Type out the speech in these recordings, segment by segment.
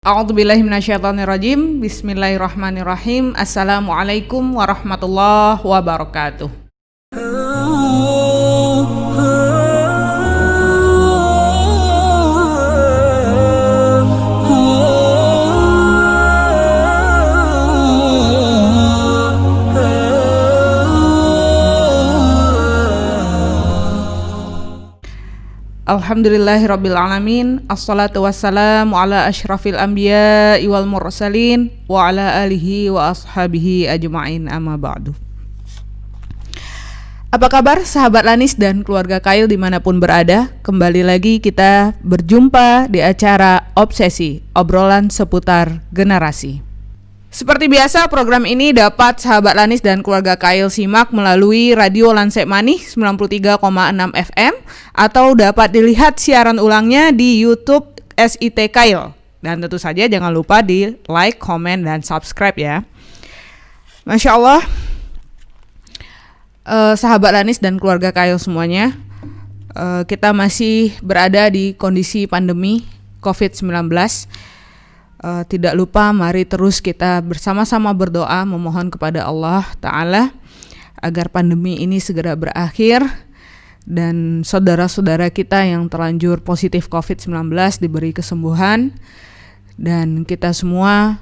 A'udzubillahi minasyaitonirrajim. Bismillahirrahmanirrahim. Assalamualaikum warahmatullahi wabarakatuh. Alhamdulillahirrabbilalamin. Assalatu wassalamu ala asyrafil anbiya wal mursalin wa ala alihi wa ashabihi ajma'in, amma ba'du. Apa kabar sahabat Lanis dan keluarga Kail dimanapun berada? Kembali lagi kita berjumpa di acara Obsesi, obrolan seputar generasi. Seperti biasa, program ini dapat sahabat Lanis dan keluarga Kail simak melalui Radio Lansep Manih 93,6 FM atau dapat dilihat siaran ulangnya di YouTube SIT Kail. Dan tentu saja jangan lupa di like, komen, dan subscribe ya. Masya Allah, sahabat Lanis dan keluarga Kail semuanya, kita masih berada di kondisi pandemi COVID-19. Tidak lupa mari terus kita bersama-sama berdoa memohon kepada Allah Ta'ala agar pandemi ini segera berakhir dan saudara-saudara kita yang terlanjur positif COVID-19 diberi kesembuhan, dan kita semua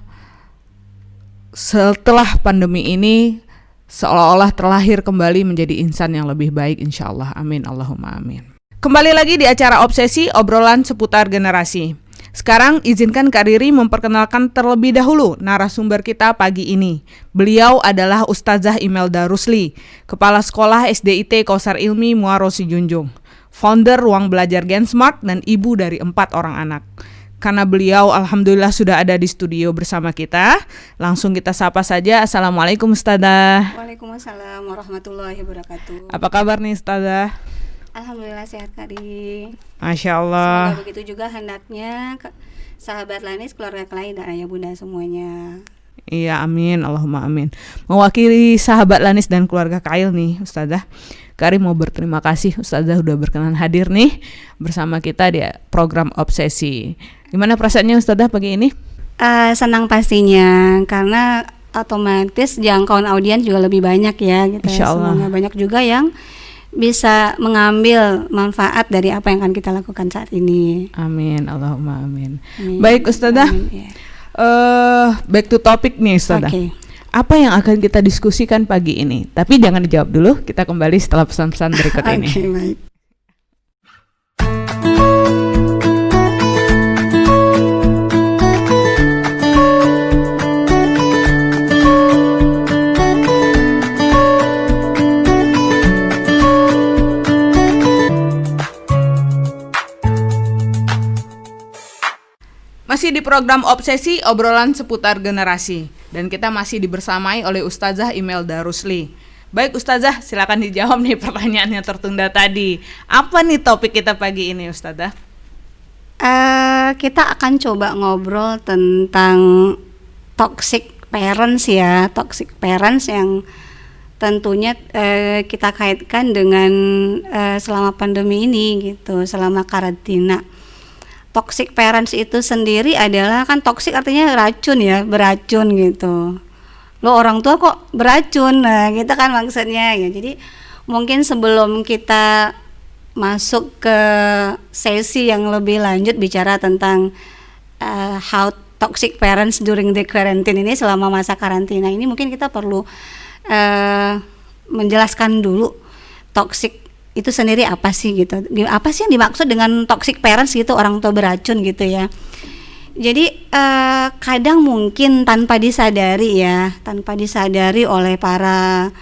setelah pandemi ini seolah-olah terlahir kembali menjadi insan yang lebih baik, insya Allah. Amin, Allahumma amin. Kembali lagi di acara Obsesi, obrolan seputar generasi. Sekarang izinkan Kak Riri memperkenalkan terlebih dahulu narasumber kita pagi ini. Beliau adalah Ustazah Imelda Rusli, Kepala Sekolah SDIT Kausar Ilmi Muaro Sijunjung, founder Ruang Belajar Gensmart, dan ibu dari 4 orang anak. Karena beliau alhamdulillah sudah ada di studio bersama kita, langsung kita sapa saja. Assalamualaikum Ustazah. Waalaikumsalam warahmatullahi wabarakatuh. Apa kabar nih Ustazah? Alhamdulillah sehat Kak Di. Masya Allah. Semoga begitu juga hendaknya sahabat Lanis, keluarga Kail, dan ayah bunda semuanya. Iya, amin, Allahumma amin. Mewakili sahabat Lanis dan keluarga Kail nih Ustazah, Kari mau berterima kasih Ustazah udah berkenan hadir nih bersama kita di program Obsesi. Gimana perasaannya Ustazah pagi ini? Senang pastinya, karena otomatis jangkauan audiens juga lebih banyak ya gitu. Insya Allah. Semuanya banyak juga yang bisa mengambil manfaat dari apa yang akan kita lakukan saat ini. Amin, Allahumma amin. Baik Ustazah, amin, ya. Back to topic nih Ustazah. Okay. Apa yang akan kita diskusikan pagi ini? Tapi jangan dijawab dulu, kita kembali setelah pesan-pesan berikut ini. Baik. Masih di program Obsesi, obrolan seputar generasi, dan kita masih dibersamai oleh Ustazah Imelda Rusli. Baik Ustazah, silakan dijawab nih pertanyaan yang tertunda tadi. Apa nih topik kita pagi ini Ustazah? Kita akan coba ngobrol tentang toxic parents ya, toxic parents yang tentunya kita kaitkan dengan selama pandemi ini gitu, selama karantina. Toxic parents itu sendiri adalah, kan toxic artinya racun ya, beracun gitu. Lo orang tua kok beracun, nah gitu kan maksudnya ya. Jadi mungkin sebelum kita masuk ke sesi yang lebih lanjut bicara tentang how toxic parents during the quarantine ini, selama masa karantina ini, mungkin kita perlu menjelaskan dulu toxic itu sendiri apa sih gitu. Apa sih yang dimaksud dengan toxic parents gitu, orang tua beracun gitu ya. Jadi kadang mungkin tanpa disadari oleh para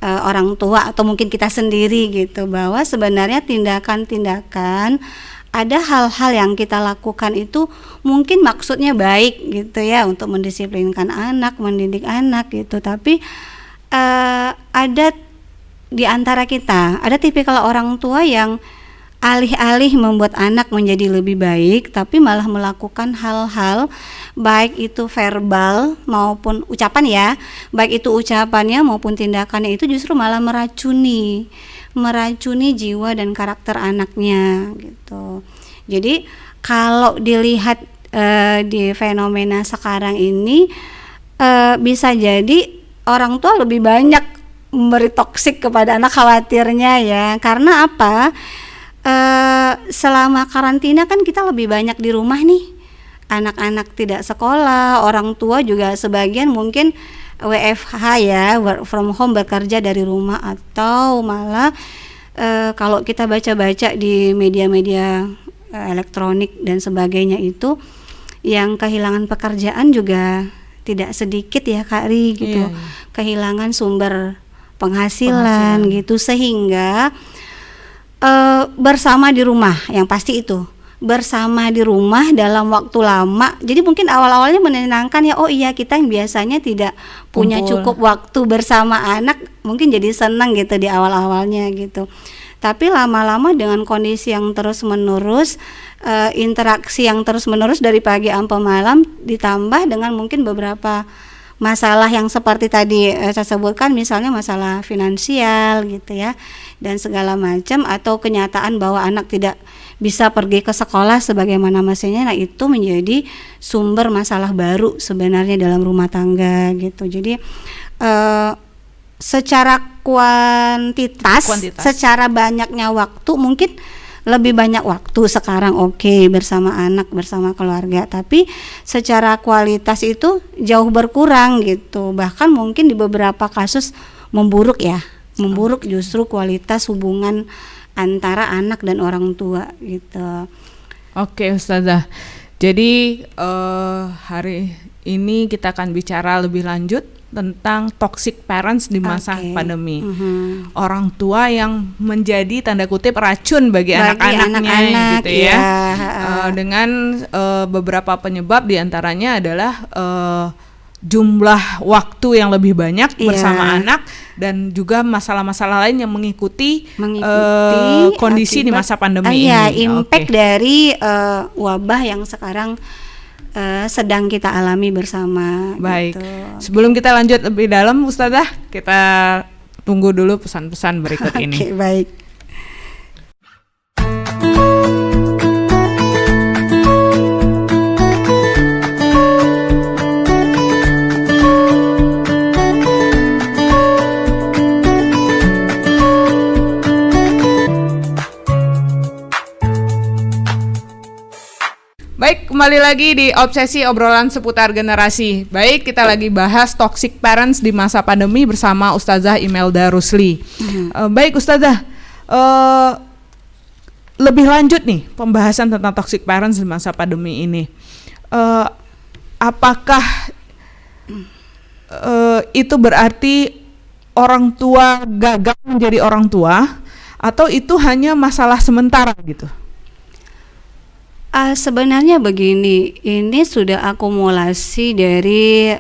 orang tua atau mungkin kita sendiri gitu, bahwa sebenarnya tindakan-tindakan, ada hal-hal yang kita lakukan itu mungkin maksudnya baik gitu ya, untuk mendisiplinkan anak, mendidik anak gitu, tapi ada di antara kita, ada tipikal orang tua yang alih-alih membuat anak menjadi lebih baik, tapi malah melakukan hal-hal, baik itu verbal maupun ucapan ya, baik itu ucapannya maupun tindakannya itu justru malah meracuni jiwa dan karakter anaknya gitu. Jadi kalau dilihat di fenomena sekarang ini bisa jadi orang tua lebih banyak memberi toksik kepada anak, khawatirnya ya. Karena apa? Selama karantina kan kita lebih banyak di rumah nih, anak-anak tidak sekolah, orang tua juga sebagian mungkin WFH ya, work from home, bekerja dari rumah, atau malah kalau kita baca-baca di media-media elektronik dan sebagainya itu, yang kehilangan pekerjaan juga tidak sedikit ya Kak Ri gitu. Iya. Kehilangan sumber penghasilan gitu, sehingga bersama di rumah, yang pasti itu bersama di rumah dalam waktu lama. Jadi mungkin awal-awalnya menyenangkan ya, oh iya kita yang biasanya tidak punya cukup waktu bersama anak, mungkin jadi senang gitu di awal-awalnya gitu. Tapi lama-lama dengan kondisi yang terus-menerus, interaksi yang terus-menerus dari pagi sampai malam, ditambah dengan mungkin beberapa masalah yang seperti tadi saya sebutkan, misalnya masalah finansial gitu ya, dan segala macam, atau kenyataan bahwa anak tidak bisa pergi ke sekolah sebagaimana mestinya. Nah, itu menjadi sumber masalah baru sebenarnya dalam rumah tangga gitu. Jadi secara kuantitas, secara banyaknya waktu, mungkin lebih banyak waktu sekarang bersama anak, bersama keluarga, tapi secara kualitas itu jauh berkurang gitu. Bahkan mungkin di beberapa kasus memburuk justru kualitas hubungan antara anak dan orang tua gitu. Oke Ustazah, jadi hari ini kita akan bicara lebih lanjut tentang toxic parents di masa pandemi. Orang tua yang menjadi tanda kutip racun bagi anak-anaknya gitu ya. Dengan beberapa penyebab, diantaranya adalah jumlah waktu yang lebih banyak bersama anak, dan juga masalah-masalah lain yang mengikuti kondisi di masa pandemi ini. Impact dari wabah yang sekarang sedang kita alami bersama. Baik, gitu. Sebelum kita lanjut lebih dalam Ustazah, kita tunggu dulu pesan-pesan berikut ini. Oke, baik. Baik, kembali lagi di Obsesi, obrolan seputar generasi. Baik, kita lagi bahas toxic parents di masa pandemi bersama Ustazah Imelda Rusli. Baik Ustazah, lebih lanjut nih pembahasan tentang toxic parents di masa pandemi ini. Apakah itu berarti orang tua gagal menjadi orang tua, atau itu hanya masalah sementara gitu? Sebenarnya begini, ini sudah akumulasi dari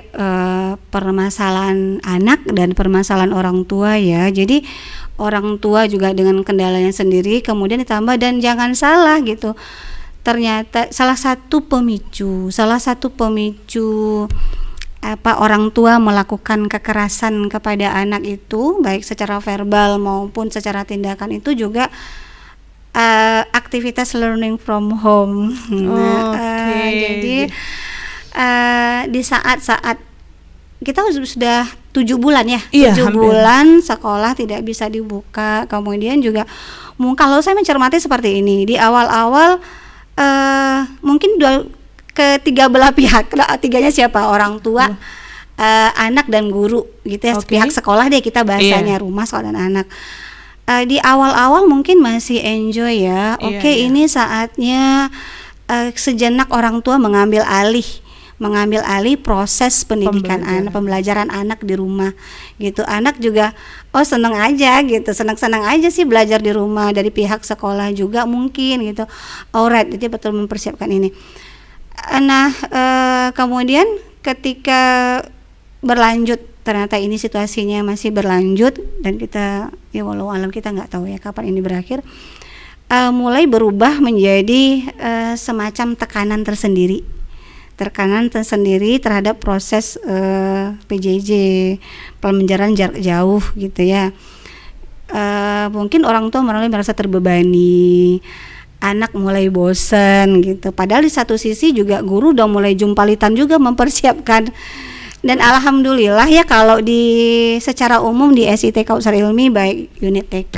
permasalahan anak dan permasalahan orang tua ya. Jadi orang tua juga dengan kendalanya sendiri, kemudian ditambah, dan jangan salah gitu, ternyata salah satu pemicu orang tua melakukan kekerasan kepada anak itu, baik secara verbal maupun secara tindakan, itu juga aktivitas learning from home. Jadi di saat-saat kita sudah 7 bulan ya, 7 bulan sekolah tidak bisa dibuka. Kemudian juga kalau saya mencermati seperti ini, di awal-awal mungkin ketiga belah pihak, tiganya siapa? Orang tua, anak dan guru gitu ya. Pihak sekolah deh kita bahasanya, rumah, sekolah dan anak. Di awal-awal mungkin masih enjoy ya. Ini saatnya sejenak orang tua mengambil alih proses pendidikan anak, pembelajaran anak di rumah gitu. Anak juga senang aja gitu, senang-senang aja sih belajar di rumah. Dari pihak sekolah juga mungkin gitu. Alright, jadi betul mempersiapkan ini. Nah, kemudian ketika berlanjut, ternyata ini situasinya masih berlanjut, dan kita ya walau alam kita nggak tahu ya kapan ini berakhir, mulai berubah menjadi semacam tekanan tersendiri terhadap proses PJJ, pembelajaran jarak jauh gitu ya. Mungkin orang tua merasa terbebani, anak mulai bosen gitu. Padahal di satu sisi juga guru udah mulai jumpalitan juga mempersiapkan. Dan alhamdulillah ya kalau secara umum di SIT Kautsar Ilmi baik unit TK,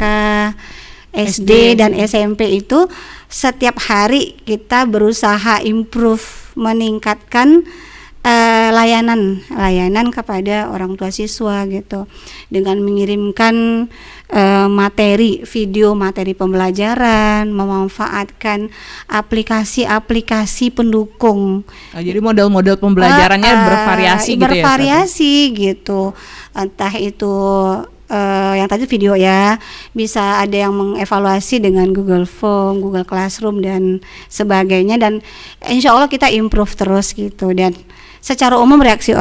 SD dan SMP itu setiap hari kita berusaha improve, meningkatkan layanan kepada orang tua siswa gitu, dengan mengirimkan materi pembelajaran, memanfaatkan aplikasi-aplikasi pendukung. Jadi model-model pembelajarannya bervariasi gitu ya? Bervariasi gitu, entah itu yang tadi video ya, bisa ada yang mengevaluasi dengan Google Form, Google Classroom dan sebagainya, dan insya Allah kita improve terus gitu. Dan secara umum reaksi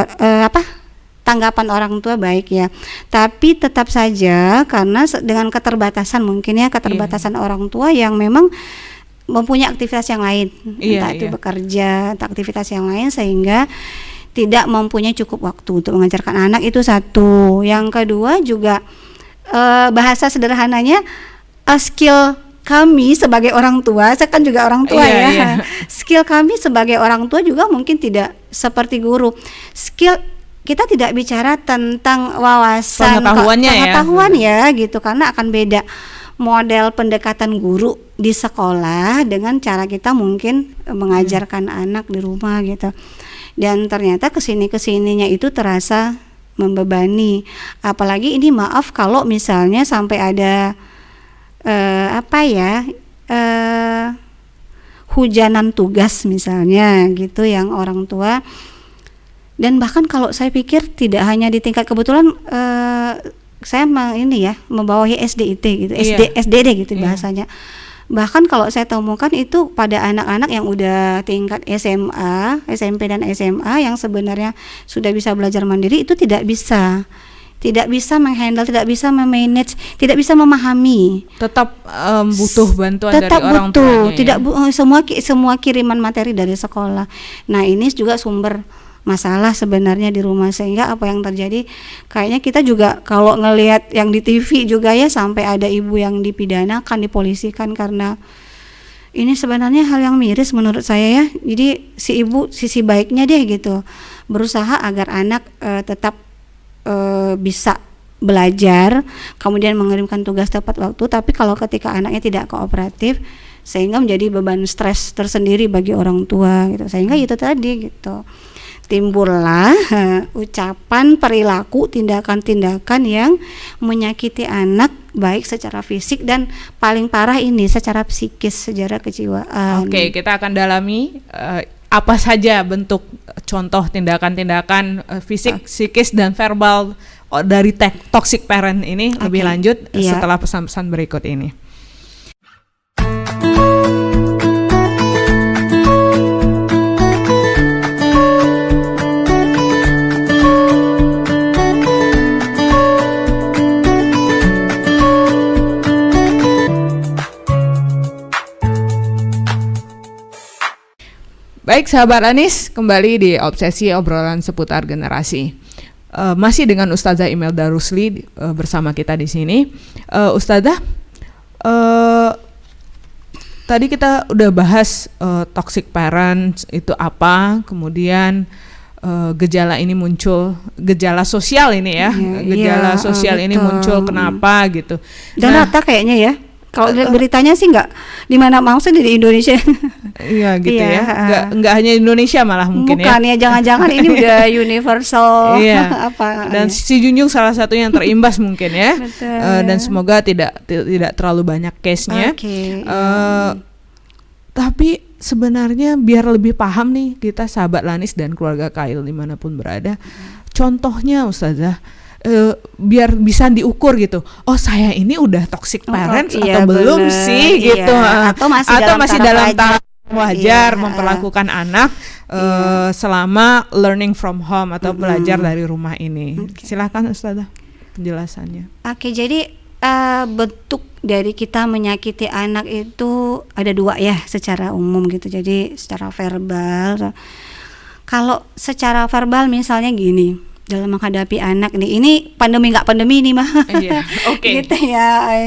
tanggapan orang tua baik ya, tapi tetap saja karena dengan keterbatasan mungkin ya, keterbatasan orang tua yang memang mempunyai aktivitas yang lain, entah itu bekerja, entah aktivitas yang lain, sehingga tidak mempunyai cukup waktu untuk mengajarkan anak, itu satu. Yang kedua juga bahasa sederhananya skill kami sebagai orang tua, saya kan juga orang tua skill kami sebagai orang tua juga mungkin tidak seperti guru. Skill kita tidak bicara tentang wawasan pengetahuan ya gitu, karena akan beda model pendekatan guru di sekolah dengan cara kita mungkin mengajarkan anak di rumah gitu. Dan ternyata kesininya itu terasa membebani, apalagi ini maaf kalau misalnya sampai ada hujanan tugas misalnya gitu yang orang tua. Dan bahkan kalau saya pikir tidak hanya di tingkat, kebetulan saya membawahi SDIT gitu, SDD gitu bahasanya. Bahkan kalau saya temukan itu pada anak-anak yang udah tingkat SMA, SMP dan SMA yang sebenarnya sudah bisa belajar mandiri, itu tidak bisa menghandle, tidak bisa memanage, tidak bisa memahami. Tetap butuh bantuan dari orang tuanya. Tidak semua kiriman materi dari sekolah. Nah, ini juga sumber masalah sebenarnya di rumah, sehingga apa yang terjadi kayaknya kita juga kalau ngelihat yang di TV juga ya, sampai ada ibu yang dipidanakan, dipolisikan karena ini sebenarnya hal yang miris menurut saya ya. Jadi si ibu, sisi baiknya deh gitu, berusaha agar anak tetap bisa belajar, kemudian mengirimkan tugas tepat waktu, tapi kalau ketika anaknya tidak kooperatif, sehingga menjadi beban stres tersendiri bagi orang tua gitu, sehingga itu tadi gitu timbullah ucapan, perilaku, tindakan-tindakan yang menyakiti anak baik secara fisik dan paling parah ini secara psikis, secara kejiwaan. Oke, kita akan dalami apa saja bentuk contoh tindakan-tindakan fisik, psikis dan verbal dari toxic parent ini lebih lanjut setelah pesan-pesan berikut ini. Baik sahabat Anis, kembali di Obsesi Obrolan Seputar Generasi. Masih dengan Ustazah Imelda Rusli bersama kita di sini. Ustazah, tadi kita udah bahas toxic parents itu apa, kemudian gejala ini muncul, gejala sosial ini ya, gejala sosial ini muncul kenapa gitu. Dan rata kayaknya ya. Kalau beritanya sih nggak di mana, maksudnya di Indonesia. Iya gitu ya. Nggak hanya Indonesia malah mungkin ya. Bukan ya, jangan-jangan ini udah universal. Apa? Dan si Junjung salah satunya yang terimbas mungkin ya. Dan semoga tidak terlalu banyak case-nya. Tapi sebenarnya biar lebih paham nih kita sahabat Lanis dan keluarga Kail dimanapun berada, contohnya Ustazah, biar bisa diukur gitu. Oh, saya ini udah toxic parents atau belum sih gitu. Atau masih dalam tahap wajar memperlakukan anak selama learning from home atau belajar dari rumah ini. Silakan Ustazah penjelasannya. Jadi bentuk dari kita menyakiti anak itu ada dua ya secara umum gitu. Jadi secara verbal. Kalau secara verbal misalnya gini, dalam menghadapi anak nih. Ini pandemi nggak pandemi nih mah. Iya, oke. Gitu ya.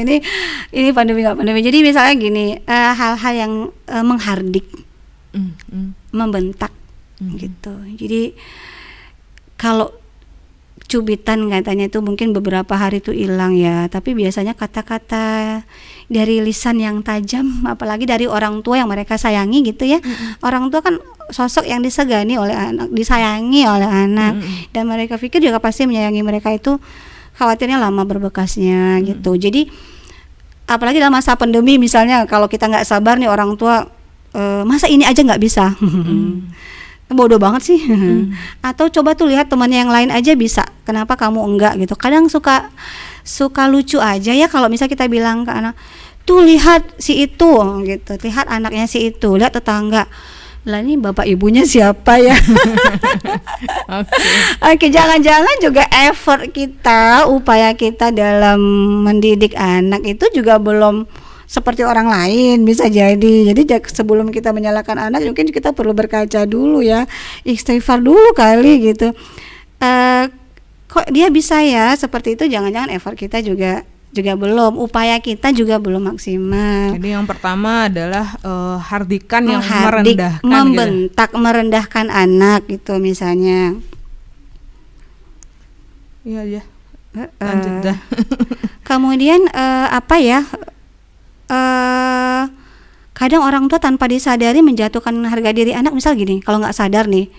Ini pandemi nggak pandemi. Jadi misalnya gini, hal-hal yang menghardik, membentak gitu. Jadi kalau cubitan katanya itu mungkin beberapa hari itu hilang ya, tapi biasanya kata-kata dari lisan yang tajam, apalagi dari orang tua yang mereka sayangi gitu ya. Orang tua kan sosok yang disegani oleh anak, disayangi oleh anak, dan mereka pikir juga pasti menyayangi mereka itu, khawatirnya lama berbekasnya gitu. Jadi apalagi dalam masa pandemi misalnya, kalau kita nggak sabar nih orang tua, masa ini aja nggak bisa. Bodoh banget sih. Atau coba tuh lihat temannya yang lain aja bisa, kenapa kamu enggak gitu. Kadang suka lucu aja ya kalau misalnya kita bilang ke anak, tuh lihat si itu gitu, lihat anaknya si itu, lihat tetangga. Lah ini bapak ibunya siapa ya? Oke, jangan-jangan juga effort kita, upaya kita dalam mendidik anak itu juga belum seperti orang lain, bisa jadi. Jadi sebelum kita menyalahkan anak, mungkin kita perlu berkaca dulu ya, istighfar dulu kali gitu. Kok dia bisa ya seperti itu? Jangan-jangan effort kita juga belum, upaya kita juga belum maksimal. Jadi yang pertama adalah hardikan yang Menghardik, merendahkan, membentak, gitu. Merendahkan anak gitu misalnya. Iya. Lanjut dah. Kemudian apa ya? Kadang orang tua tanpa disadari menjatuhkan harga diri anak. Misal gini, kalau nggak sadar nih,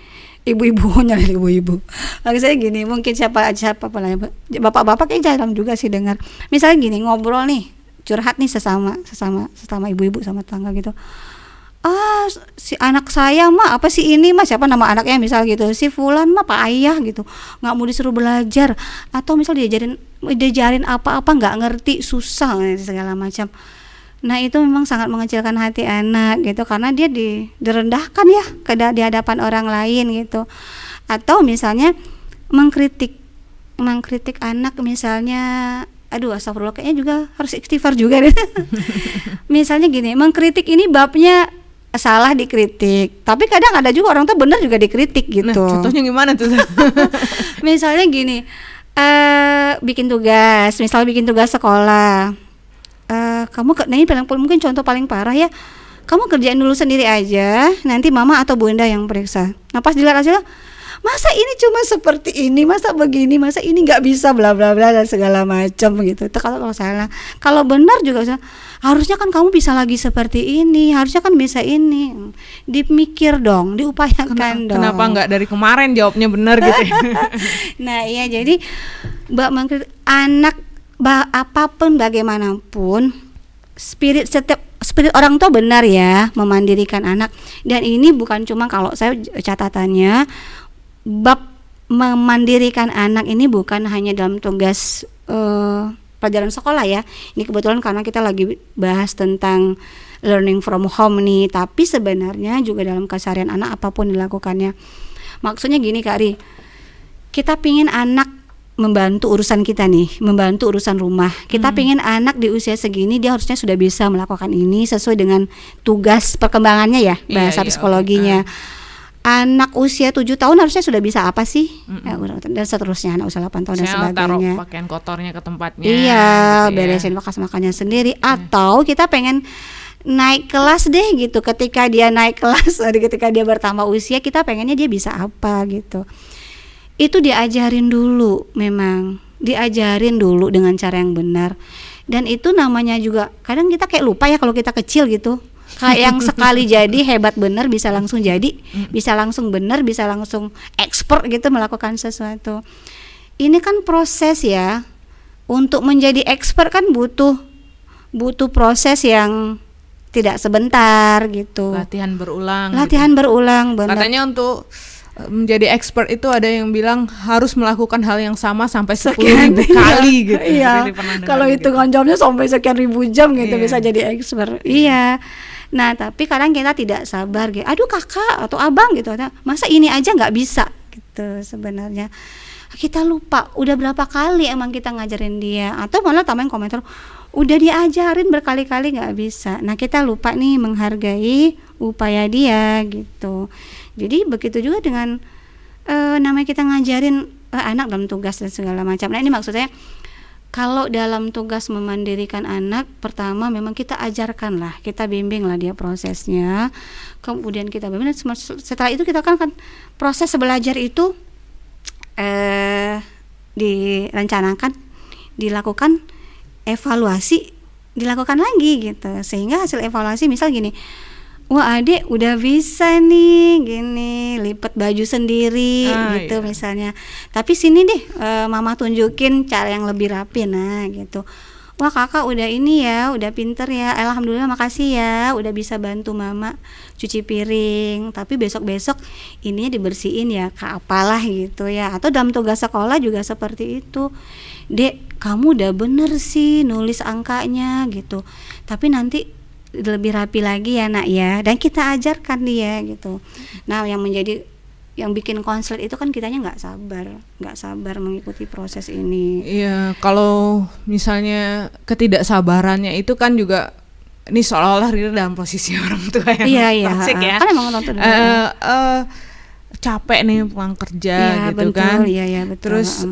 ibu-ibu nyari ibu-ibu. Lagi saya gini, mungkin siapa lah, bapak-bapak kayak jarang juga sih dengar. Misalnya gini, ngobrol nih, curhat nih sesama ibu-ibu sama tetangga gitu. Si anak saya mah apa sih ini mah, siapa nama anaknya misal gitu, si fulan mah pak ayah gitu, nggak mau disuruh belajar, atau misal diajarin apa-apa nggak ngerti, susah segala macam. Nah itu memang sangat mengecilkan hati anak gitu, karena dia direndahkan ya di hadapan orang lain gitu. Atau misalnya mengkritik anak misalnya, aduh astagfirullah, kayaknya juga harus istighfar juga deh. Misalnya gini, mengkritik ini babnya salah dikritik, tapi kadang ada juga orang tuh benar juga dikritik gitu. Nah, contohnya gimana tuh? Misalnya gini, bikin tugas sekolah. Ini mungkin contoh paling parah ya. Kamu kerjain dulu sendiri aja, nanti mama atau bunda yang periksa. Nah pas dilihat hasilnya, masa ini cuma seperti ini, masa begini, masa ini nggak bisa, bla bla bla dan segala macam gitu. Itu kalau salah. Kalau benar juga harusnya kan kamu bisa lagi seperti ini, harusnya kan bisa ini. Dipikir dong, diupayakan dong. Kenapa nggak dari kemarin jawabnya benar gitu? Nah iya, jadi mengkritik anak, apapun bagaimanapun, spirit orang tua benar ya memandirikan anak. Dan ini bukan cuma, kalau saya catatannya, bab memandirikan anak ini bukan hanya dalam tugas pelajaran sekolah ya. Ini kebetulan karena kita lagi bahas tentang learning from home nih, tapi sebenarnya juga dalam keseharian anak apapun dilakukannya. Maksudnya gini Kak Ri, kita pingin anak membantu urusan kita nih, membantu urusan rumah. Kita pingin anak di usia segini dia harusnya sudah bisa melakukan ini sesuai dengan tugas perkembangannya ya, bahasa psikologinya. Anak usia 7 tahun harusnya sudah bisa apa sih? Dan seterusnya, anak usia 8 tahun dan sebagainya. Taruh pakaian kotornya ke tempatnya. Iya, gitu beresin bekas makannya sendiri. Atau kita pengen naik kelas deh gitu. Ketika dia naik kelas, ketika dia bertambah usia, kita pengennya dia bisa apa gitu. Itu diajarin dulu, memang diajarin dulu dengan cara yang benar. Dan itu namanya juga, kadang kita kayak lupa ya kalau kita kecil gitu, kayak yang sekali jadi hebat bener, bisa langsung jadi, bisa langsung bener, bisa langsung expert gitu melakukan sesuatu. Ini kan proses ya, untuk menjadi expert kan butuh proses yang tidak sebentar gitu. Latihan berulang benar. Katanya untuk menjadi expert itu ada yang bilang harus melakukan hal yang sama sampai 10.000 kali gitu. Iya. Kalau hitungan jamnya sampai sekian ribu jam gitu bisa jadi expert. Iya. Nah tapi kadang kita tidak sabar gitu. Aduh kakak atau abang gitu, masa ini aja nggak bisa gitu. Sebenarnya kita lupa udah berapa kali emang kita ngajarin dia, atau malah tambahin komentar udah diajarin berkali-kali nggak bisa. Nah kita lupa nih menghargai upaya dia gitu. Jadi begitu juga dengan namanya kita ngajarin anak dalam tugas dan segala macam. Nah ini maksudnya kalau dalam tugas memandirikan anak, pertama memang kita ajarkan lah, kita bimbing lah dia prosesnya, kemudian kita bimbing. Setelah itu kita kan proses belajar itu direncanakan, dilakukan evaluasi, dilakukan lagi gitu, sehingga hasil evaluasi misal gini, wah adik udah bisa nih gini lipat baju sendiri gitu misalnya, tapi sini deh mama tunjukin cara yang lebih rapi, nah gitu. Wah kakak udah ini ya, udah pinter ya, alhamdulillah makasih ya, udah bisa bantu mama cuci piring, tapi besok-besok ininya dibersihin ya kak, apalah gitu ya. Atau dalam tugas sekolah juga seperti itu, dek kamu udah bener sih nulis angkanya gitu, tapi nanti lebih rapi lagi ya nak ya, dan kita ajarkan dia gitu. Nah yang bikin konslet itu kan kitanya nggak sabar mengikuti proses ini. Iya, kalau misalnya ketidaksabarannya itu kan juga ini seolah-olah Riri dalam posisi orang tua yang toksik ya. Kan emang nonton capek nih pulang kerja gitu betul, kan. Iya betul. Terus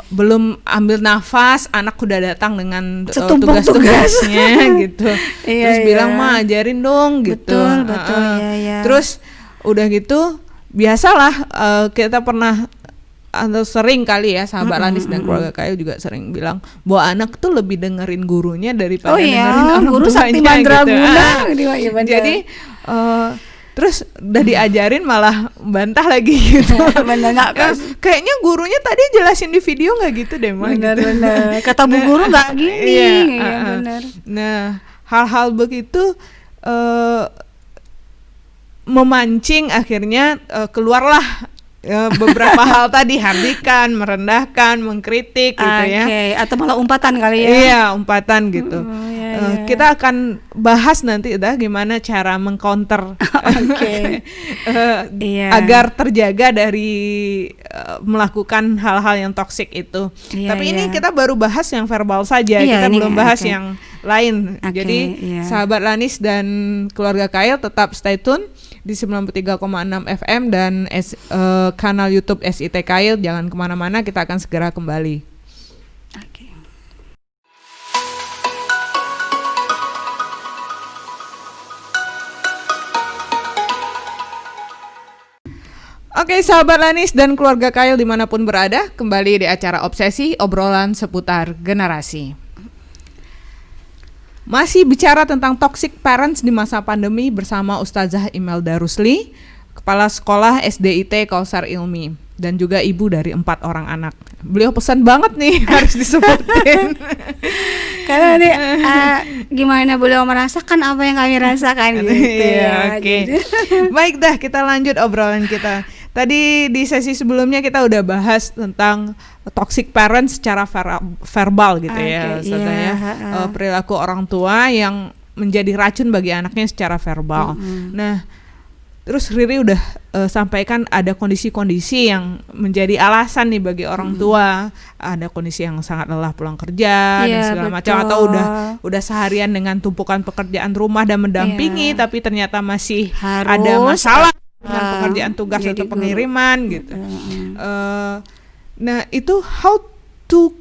belum ambil nafas, anak udah datang dengan tugas-tugasnya gitu. Terus bilang ma ajarin dong gitu. Betul. Iya. Terus udah gitu biasalah kita pernah atau sering kali ya sahabat Lanis dan keluarga Kail juga sering bilang bahwa anak tuh lebih dengerin gurunya daripada dengerin orang guru tuanya sakti mandraguna gitu. Jadi terus udah diajarin malah bantah lagi gitu. Kayaknya gurunya tadi jelasin di video nggak gitu deh mah. Benar. Kata bu guru nggak gini. Iya, benar. Nah hal-hal begitu memancing akhirnya keluarlah beberapa hal tadi, hardikan, merendahkan, mengkritik gitu ya. Atau malah umpatan kali ya. Iya, umpatan gitu. Kita akan bahas nanti gimana cara mengcounter agar terjaga dari melakukan hal-hal yang toksik itu. Tapi ini kita baru bahas yang verbal saja, kita belum bahas yang lain. Jadi sahabat Lanis dan keluarga Kail tetap stay tune di 93,6 FM dan kanal YouTube SIT Kail. Jangan kemana-mana, kita akan segera kembali. Oke, sahabat Lanis dan keluarga Kail dimanapun berada, kembali di acara Obsesi, obrolan seputar generasi. Masih bicara tentang toxic parents di masa pandemi bersama Ustazah Imelda Rusli, Kepala Sekolah SDIT Kausar Ilmi, dan juga ibu dari 4 orang anak. Beliau pesan banget nih harus disebutin. Karena nih gimana beliau merasakan apa yang kami rasakan gitu ya. Gitu. Baik dah, kita lanjut obrolan kita. Tadi di sesi sebelumnya kita udah bahas tentang toxic parents secara verbal gitu ya, perilaku orang tua yang menjadi racun bagi anaknya secara verbal. Nah, terus Riri udah sampaikan ada kondisi-kondisi yang menjadi alasan nih bagi orang tua. Ada kondisi yang sangat lelah pulang kerja dan segala macam, atau udah seharian dengan tumpukan pekerjaan rumah dan mendampingi, tapi ternyata masih ada masalah dengan pekerjaan tugas atau pengiriman gitu. Nah itu how to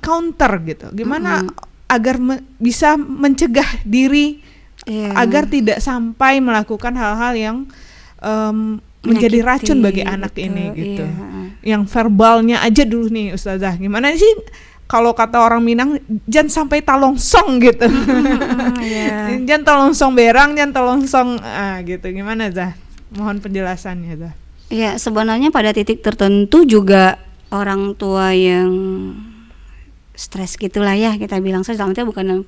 counter gitu, gimana agar bisa mencegah diri agar tidak sampai melakukan hal-hal yang menjadi racun bagi anak ini gitu. Yang verbalnya aja dulu nih Ustazah, gimana sih kalau kata orang Minang, jangan sampai talongsong gitu. Jangan talongsong berang, jangan talongsong gitu. Gimana Zah? Mohon penjelasannya Zah. Ya sebenarnya pada titik tertentu juga orang tua yang stres gitulah ya, kita bilang saja, bukan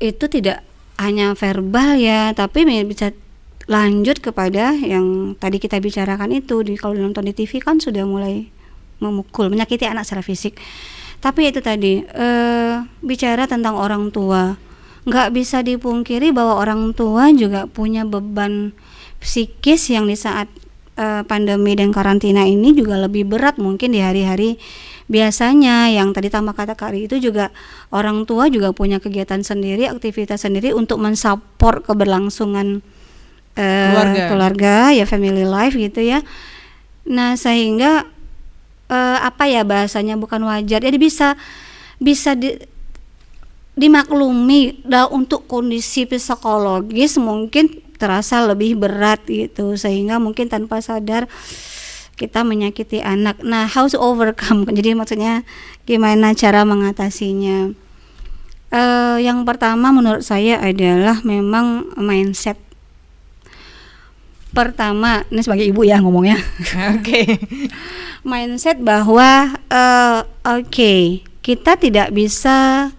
itu tidak hanya verbal ya, tapi bisa lanjut kepada yang tadi kita bicarakan itu. Kalau nonton di TV kan sudah mulai memukul, menyakiti anak secara fisik. Tapi itu tadi bicara tentang orang tua, nggak bisa dipungkiri bahwa orang tua juga punya beban psikis yang di saat pandemi dan karantina ini juga lebih berat mungkin di hari-hari biasanya. Yang tadi tambah kata Kari itu juga orang tua juga punya kegiatan sendiri, aktivitas sendiri untuk mensupport keberlangsungan keluarga ya, family life gitu ya. Nah, sehingga apa ya bahasanya, bukan wajar. Jadi bisa dimaklumi untuk kondisi psikologis mungkin terasa lebih berat gitu, sehingga mungkin tanpa sadar kita menyakiti anak. Nah, how to overcome? Jadi maksudnya gimana cara mengatasinya? Yang pertama menurut saya adalah memang mindset. Pertama, ini sebagai ibu ya ngomongnya. Oke. Mindset bahwa kita tidak bisa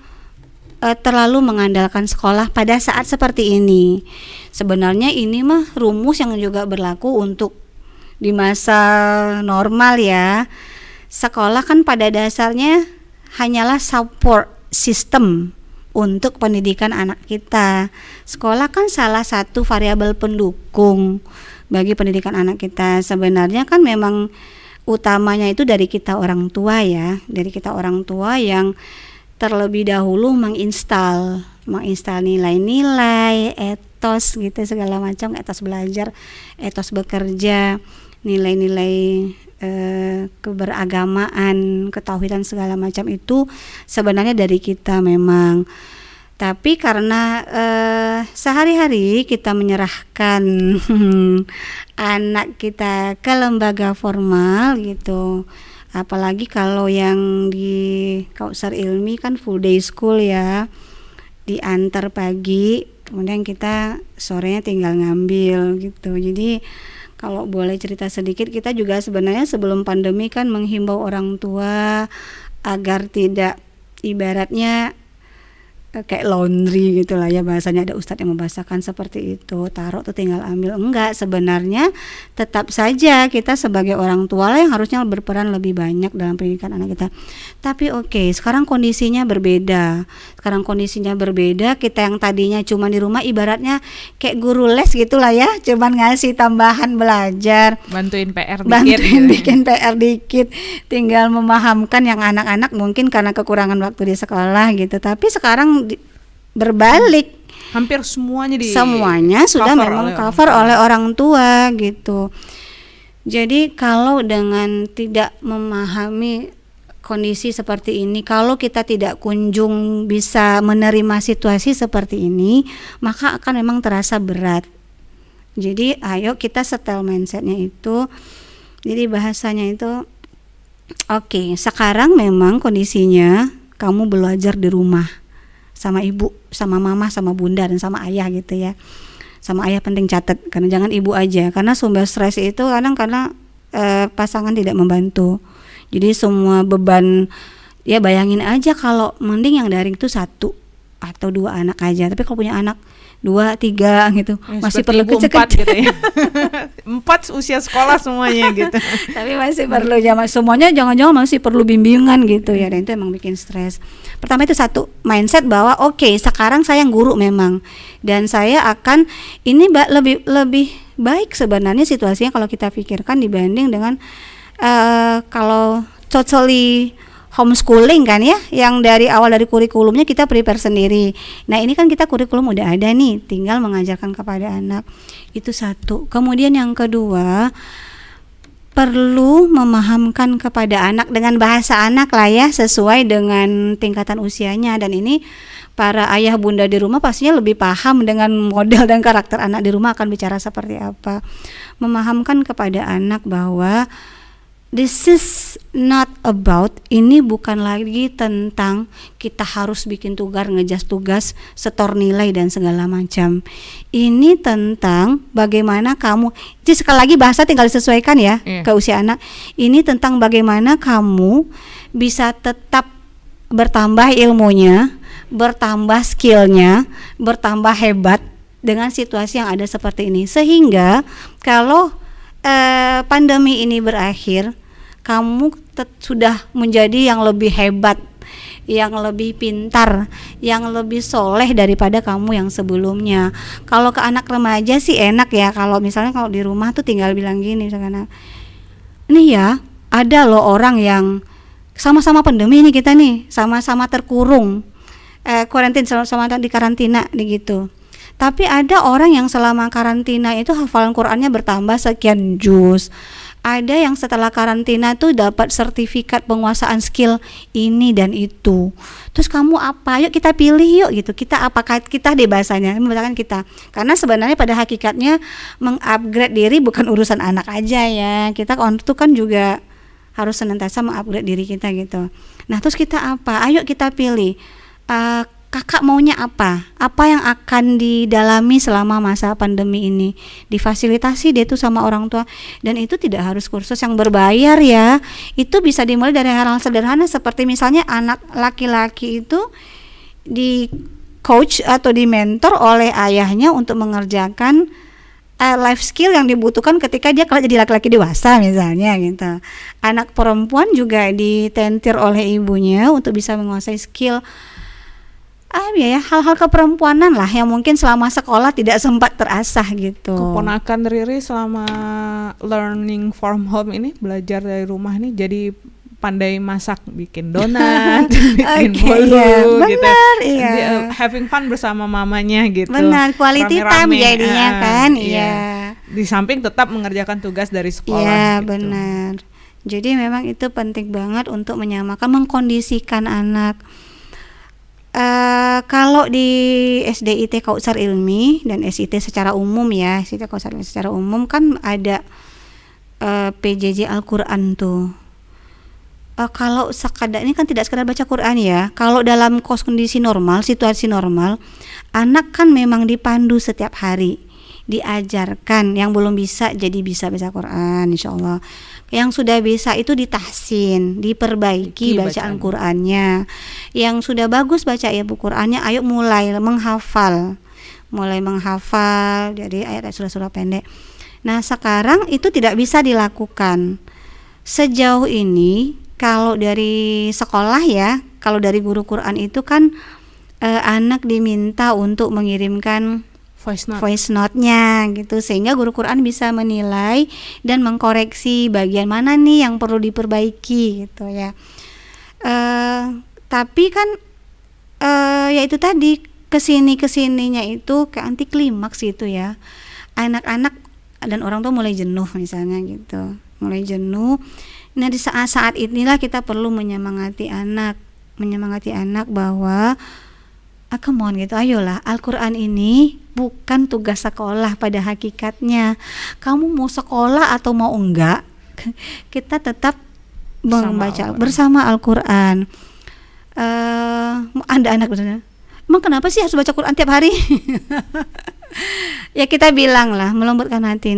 terlalu mengandalkan sekolah pada saat seperti ini. Sebenarnya ini mah rumus yang juga berlaku untuk di masa normal ya. Sekolah kan pada dasarnya hanyalah support system untuk pendidikan anak kita. Sekolah kan salah satu variabel pendukung bagi pendidikan anak kita. Sebenarnya kan memang utamanya itu dari kita orang tua ya, dari kita orang tua yang terlebih dahulu menginstal nilai-nilai, etos gitu segala macam, etos belajar, etos bekerja, nilai-nilai keberagamaan, ketauhidan segala macam itu sebenarnya dari kita memang. Tapi karena sehari-hari kita menyerahkan anak kita ke lembaga formal gitu, apalagi kalau yang di Kautsar Ilmi kan full day school ya, diantar pagi kemudian kita sorenya tinggal ngambil gitu. Jadi kalau boleh cerita sedikit, kita juga sebenarnya sebelum pandemi kan menghimbau orang tua agar tidak ibaratnya kayak laundry gitu lah ya bahasanya, ada ustadz yang membahasakan seperti itu, taruh tuh tinggal ambil. Enggak, sebenarnya tetap saja kita sebagai orang tua lah yang harusnya berperan lebih banyak dalam pendidikan anak kita. Tapi sekarang kondisinya berbeda. Kita yang tadinya cuma di rumah ibaratnya kayak guru les gitulah ya, cuman ngasih tambahan belajar, bantuin bikin PR dikit, tinggal memahamkan yang anak-anak mungkin karena kekurangan waktu di sekolah gitu. Tapi sekarang berbalik, hampir semuanya sudah memang cover oleh orang tua gitu. Jadi kalau dengan tidak memahami kondisi seperti ini, kalau kita tidak kunjung bisa menerima situasi seperti ini, maka akan memang terasa berat. Jadi ayo kita setel mindsetnya itu. Jadi bahasanya itu sekarang memang kondisinya kamu belajar di rumah sama ibu, sama mama, sama bunda, dan sama ayah gitu ya. Sama ayah penting catat, karena jangan ibu aja, karena sumber stres itu kadang karena pasangan tidak membantu. Jadi semua beban ya, bayangin aja kalau mending yang daring itu 1 atau 2 anak aja, tapi kalau punya anak 2, 3 gitu masih perlu 4 gitu ya. 4 usia sekolah semuanya gitu. Tapi masih perlu semuanya, jangan-jangan masih perlu bimbingan gitu ya, dan itu emang bikin stres. Pertama itu 1, mindset bahwa sekarang saya yang guru memang, dan saya akan ini lebih baik sebenarnya situasinya kalau kita pikirkan dibanding dengan kalau totally homeschooling kan ya, yang dari awal dari kurikulumnya kita prepare sendiri. Nah ini kan kita kurikulum udah ada nih, tinggal mengajarkan kepada anak. Itu 1. Kemudian yang kedua, perlu memahamkan kepada anak dengan bahasa anak lah ya, sesuai dengan tingkatan usianya. Dan ini para ayah bunda di rumah pastinya lebih paham dengan model dan karakter anak di rumah akan bicara seperti apa. Memahamkan kepada anak bahwa this is not about, ini bukan lagi tentang kita harus bikin tugas, ngejas tugas, setor nilai dan segala macam. Ini tentang bagaimana kamu, jadi sekali lagi bahasa tinggal disesuaikan ya ke usia anak. Ini tentang bagaimana kamu bisa tetap bertambah ilmunya, bertambah skillnya, bertambah hebat dengan situasi yang ada seperti ini. Sehingga kalau pandemi ini berakhir, kamu sudah menjadi yang lebih hebat, yang lebih pintar, yang lebih soleh daripada kamu yang sebelumnya. Kalau ke anak remaja sih enak ya, kalau misalnya kalau di rumah tuh tinggal bilang gini misalkan, nih ya ada loh orang yang sama-sama pandemi nih, kita nih sama-sama terkurung, karantin, sama-sama di karantina gitu. Tapi ada orang yang selama karantina itu hafalan Qur'annya bertambah sekian juz. Ada yang setelah karantina tuh dapat sertifikat penguasaan skill ini dan itu. Terus kamu apa? Yuk kita pilih yuk gitu. Kita apakah kita deh bahasanya, misalkan kita. Karena sebenarnya pada hakikatnya mengupgrade diri bukan urusan anak aja ya. Kita itu kan juga harus senantiasa mengupgrade diri kita gitu. Nah, terus kita apa? Ayo kita pilih. Kakak maunya apa? Apa yang akan didalami selama masa pandemi ini? Difasilitasi dia tuh sama orang tua. Dan itu tidak harus kursus yang berbayar ya. Itu bisa dimulai dari hal-hal sederhana seperti misalnya anak laki-laki itu di coach atau di mentor oleh ayahnya untuk mengerjakan life skill yang dibutuhkan ketika dia kalau jadi laki-laki dewasa misalnya gitu. Anak perempuan juga ditentir oleh ibunya untuk bisa menguasai skill hal-hal keperempuanan lah yang mungkin selama sekolah tidak sempat terasah gitu. Keponakan Riri selama learning from home ini, belajar dari rumah ini jadi pandai masak, bikin donat, bikin bolu gitu. Iya. Having fun bersama mamanya gitu. Benar, quality time jadinya kan. Iya. Di samping tetap mengerjakan tugas dari sekolah. Iya, gitu. Benar. Jadi memang itu penting banget untuk menyamakan, mengkondisikan anak. Kalau di SDIT Kautsar Ilmi dan SIT secara umum ya, SIT Kautsar Ilmi secara umum kan ada PJJ Al-Quran tuh. Kalau sekadar ini kan tidak sekadar baca Quran ya. Kalau dalam kondisi normal, situasi normal, anak kan memang dipandu setiap hari, diajarkan. Yang belum bisa jadi bisa baca Quran, insyaallah. Yang sudah bisa itu ditahsin, diperbaiki bacaan Qur'annya. Yang sudah bagus baca ibu Qur'annya, ayo mulai menghafal dari ayat-ayat surah-surah pendek. Nah, sekarang itu tidak bisa dilakukan. Sejauh ini kalau dari sekolah ya, kalau dari guru Quran itu kan anak diminta untuk mengirimkan voice note-nya gitu, sehingga guru Quran bisa menilai dan mengkoreksi bagian mana nih yang perlu diperbaiki gitu ya. Tapi kan ya itu tadi kesininya itu ke anti klimaks gitu ya. Anak-anak dan orang tua mulai jenuh misalnya gitu, mulai jenuh. Nah, di saat-saat inilah kita perlu menyemangati anak bahwa come on gitu, ayolah, Al-Quran ini bukan tugas sekolah pada hakikatnya. Kamu mau sekolah atau mau enggak, kita tetap membaca bersama Al-Quran. Anda anak misalnya, emang kenapa sih harus baca Quran tiap hari? Ya kita bilang lah, melembutkan hati,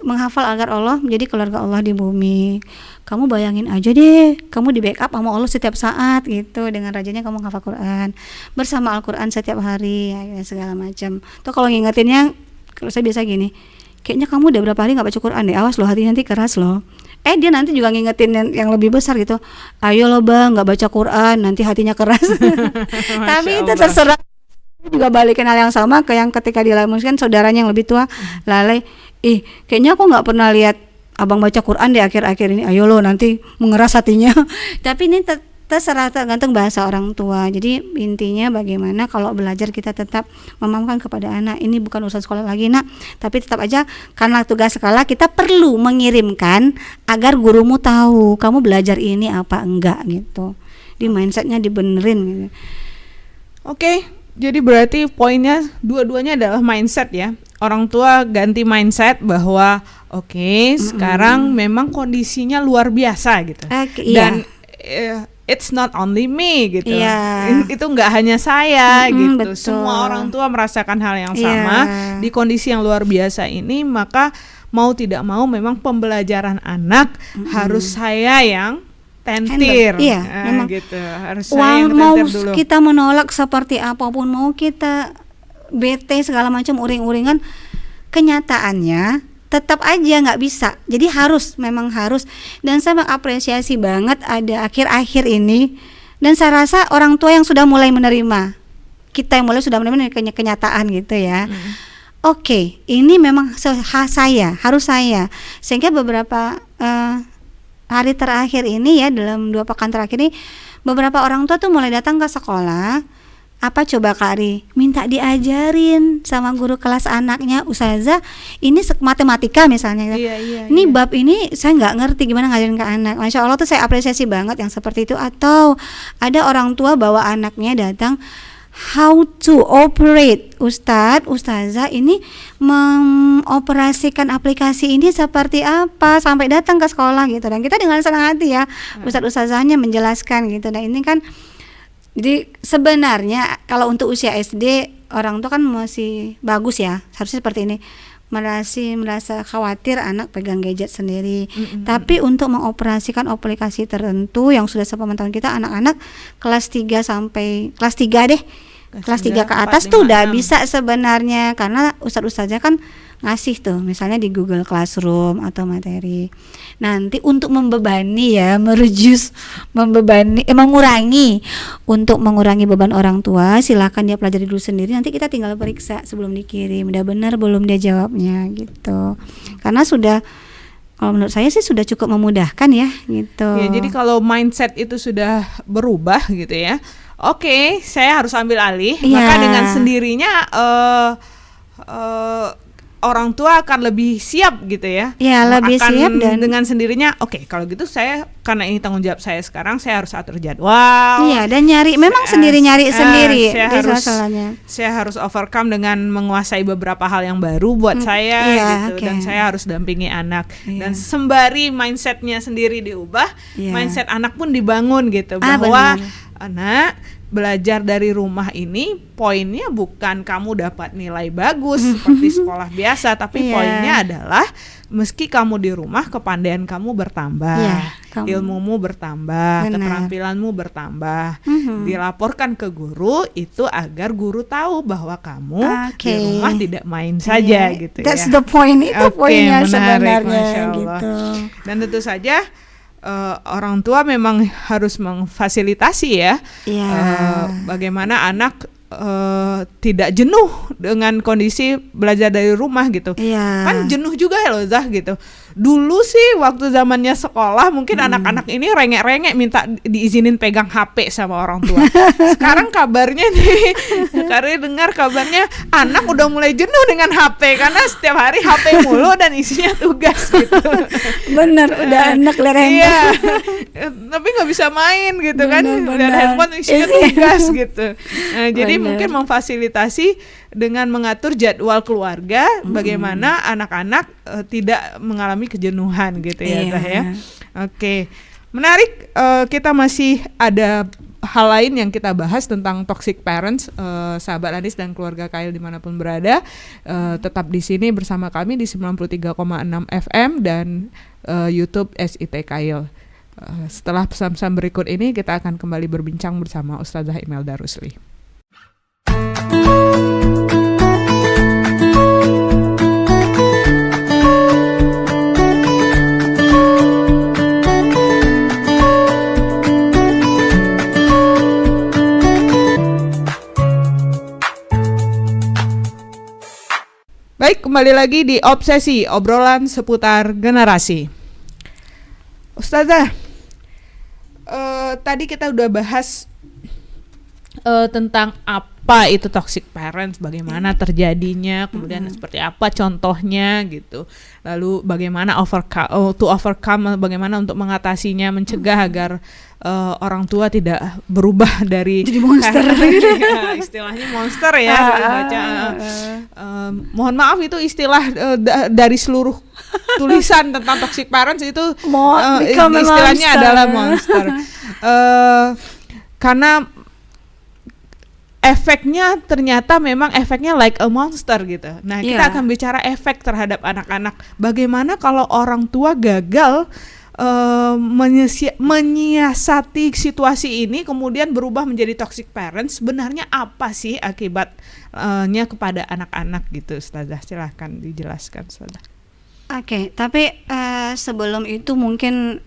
menghafal agar Allah menjadi keluarga Allah di bumi. Kamu bayangin aja deh, kamu di backup sama Allah setiap saat gitu, dengan rajinnya kamu hafal Quran bersama Al-Quran setiap hari ya, segala macam. Tuh kalau ngingetinnya, kalau saya biasa gini, kayaknya kamu udah berapa hari nggak baca Quran deh, awas loh, hati nanti keras loh. Dia nanti juga ngingetin yang lebih besar gitu, ayo loh bang, nggak baca Quran nanti hatinya keras. Tapi itu terserah. Juga balikin hal yang sama ke yang ketika dilamuskan saudaranya yang lebih tua, lalai, kayaknya aku nggak pernah lihat abang baca Quran di akhir-akhir ini, ayo lo nanti mengeras hatinya. Tapi ini terserah, tergantung bahasa orang tua. Jadi intinya bagaimana kalau belajar kita tetap memahamkan kepada anak, ini bukan urusan sekolah lagi nak, tapi tetap aja karena tugas sekolah kita perlu mengirimkan agar gurumu tahu kamu belajar ini apa enggak gitu. Di mindsetnya dibenerin gitu. Oke. Jadi berarti poinnya dua-duanya adalah mindset ya. Orang tua ganti mindset bahwa sekarang memang kondisinya luar biasa gitu. Dan it's not only me gitu. Itu nggak hanya saya gitu. Betul. Semua orang tua merasakan hal yang sama di kondisi yang luar biasa ini, maka mau tidak mau memang pembelajaran anak harus saya yang tentir, memang gitu. Harus saya yang mau tentir dulu. Kita menolak seperti apapun, mau kita bete segala macam uring-uringan, kenyataannya tetap aja nggak bisa. Jadi memang harus. Dan saya mengapresiasi banget ada akhir-akhir ini, dan saya rasa orang tua yang sudah mulai menerima, kita yang sudah menerima kenyataan gitu ya. Ini memang harus saya. Sehingga beberapa hari terakhir ini ya, dalam 2 pekan terakhir ini, beberapa orang tua tuh mulai datang ke sekolah Apa coba Kak Ri? Minta diajarin sama guru kelas anaknya, Ustazah, ini matematika misalnya. Ini bab ini saya nggak ngerti gimana ngajarin ke anak. Masya Allah tuh saya apresiasi banget yang seperti itu. Atau ada orang tua bawa anaknya datang, how to operate, Ustazah ini mengoperasikan aplikasi ini seperti apa, sampai datang ke sekolah gitu. Dan kita dengan senang hati ya, Ustazahnya menjelaskan gitu. Dan ini kan, jadi sebenarnya kalau untuk usia SD orang tua kan masih bagus ya, harusnya seperti ini, merasa khawatir anak pegang gadget sendiri. Tapi untuk mengoperasikan aplikasi tertentu yang sudah sepengetahuan kita, anak-anak kelas 3 sampai kelas 3 deh, kelas 3 ke atas 4, tuh 5, udah 6 bisa sebenarnya, karena ustadz-ustadznya kan ngasih tuh misalnya di Google Classroom atau materi. Nanti untuk membebani ya, mengurangi beban orang tua, silakan dia pelajari dulu sendiri, nanti kita tinggal periksa sebelum dikirim udah benar belum dia jawabnya gitu. Karena sudah, kalau menurut saya sih sudah cukup memudahkan ya gitu. Ya, jadi kalau mindset itu sudah berubah gitu ya, oke, saya harus ambil alih, maka dengan sendirinya orang tua akan lebih siap gitu ya. Ya, lebih siap, dan dengan sendirinya oke, kalau gitu saya, karena ini tanggung jawab saya sekarang, saya harus atur jadwal. Iya, dan nyari memang sendiri sendiri. Saya harus overcome dengan menguasai beberapa hal yang baru buat saya gitu. Dan saya harus dampingi anak. Dan sembari mindsetnya sendiri diubah, mindset anak pun dibangun gitu, bahwa anak belajar dari rumah ini poinnya bukan kamu dapat nilai bagus seperti sekolah biasa, tapi poinnya adalah meski kamu di rumah, kepandaian kamu bertambah, ilmumu bertambah, keterampilanmu bertambah, dilaporkan ke guru itu agar guru tahu bahwa kamu di rumah tidak main saja gitu. That's the point, itu poinnya menarik, sebenarnya gitu. Dan tentu saja orang tua memang harus memfasilitasi ya, bagaimana anak tidak jenuh dengan kondisi belajar dari rumah gitu. Kan jenuh juga ya loh Zah gitu. Dulu sih waktu zamannya sekolah mungkin anak-anak ini rengek-rengek minta diizinin pegang HP sama orang tua. Sekarang kabarnya nih, karena dengar kabarnya anak udah mulai jenuh dengan HP karena setiap hari HP mulu dan isinya tugas gitu. Bener, udah anak lereng. Iya, tapi nggak bisa main gitu kan, dan handphone isinya tugas gitu. Nah, jadi mungkin memfasilitasi dengan mengatur jadwal keluarga, bagaimana anak-anak tidak mengalami kejenuhan gitu ya Zah ya. Oke, menarik. Kita masih ada hal lain yang kita bahas tentang toxic parents, sahabat Anis dan keluarga Kail dimanapun berada. Tetap di sini bersama kami di 93,6 FM dan YouTube SIT Kail. Setelah pesan-pesan berikut ini, kita akan kembali berbincang bersama Ustazah Imelda Rusli. Baik, kembali lagi di Obsesi, obrolan seputar generasi. Ustazah, tadi kita udah bahas tentang apa itu toxic parents, bagaimana terjadinya, kemudian seperti apa contohnya gitu. Lalu bagaimana overcome, bagaimana untuk mengatasinya, mencegah agar orang tua tidak berubah dari jadi monster. Istilahnya monster ya. Mohon maaf itu istilah dari seluruh tulisan tentang toxic parents itu istilahnya adalah monster. Karena efeknya ternyata memang efeknya like a monster gitu. Nah, kita akan bicara efek terhadap anak-anak. Bagaimana kalau orang tua gagal menyiasati situasi ini, kemudian berubah menjadi toxic parents. Sebenarnya apa sih akibatnya kepada anak-anak gitu, Ustazah? Silahkan dijelaskan, Ustazah. Oke, tapi sebelum itu mungkin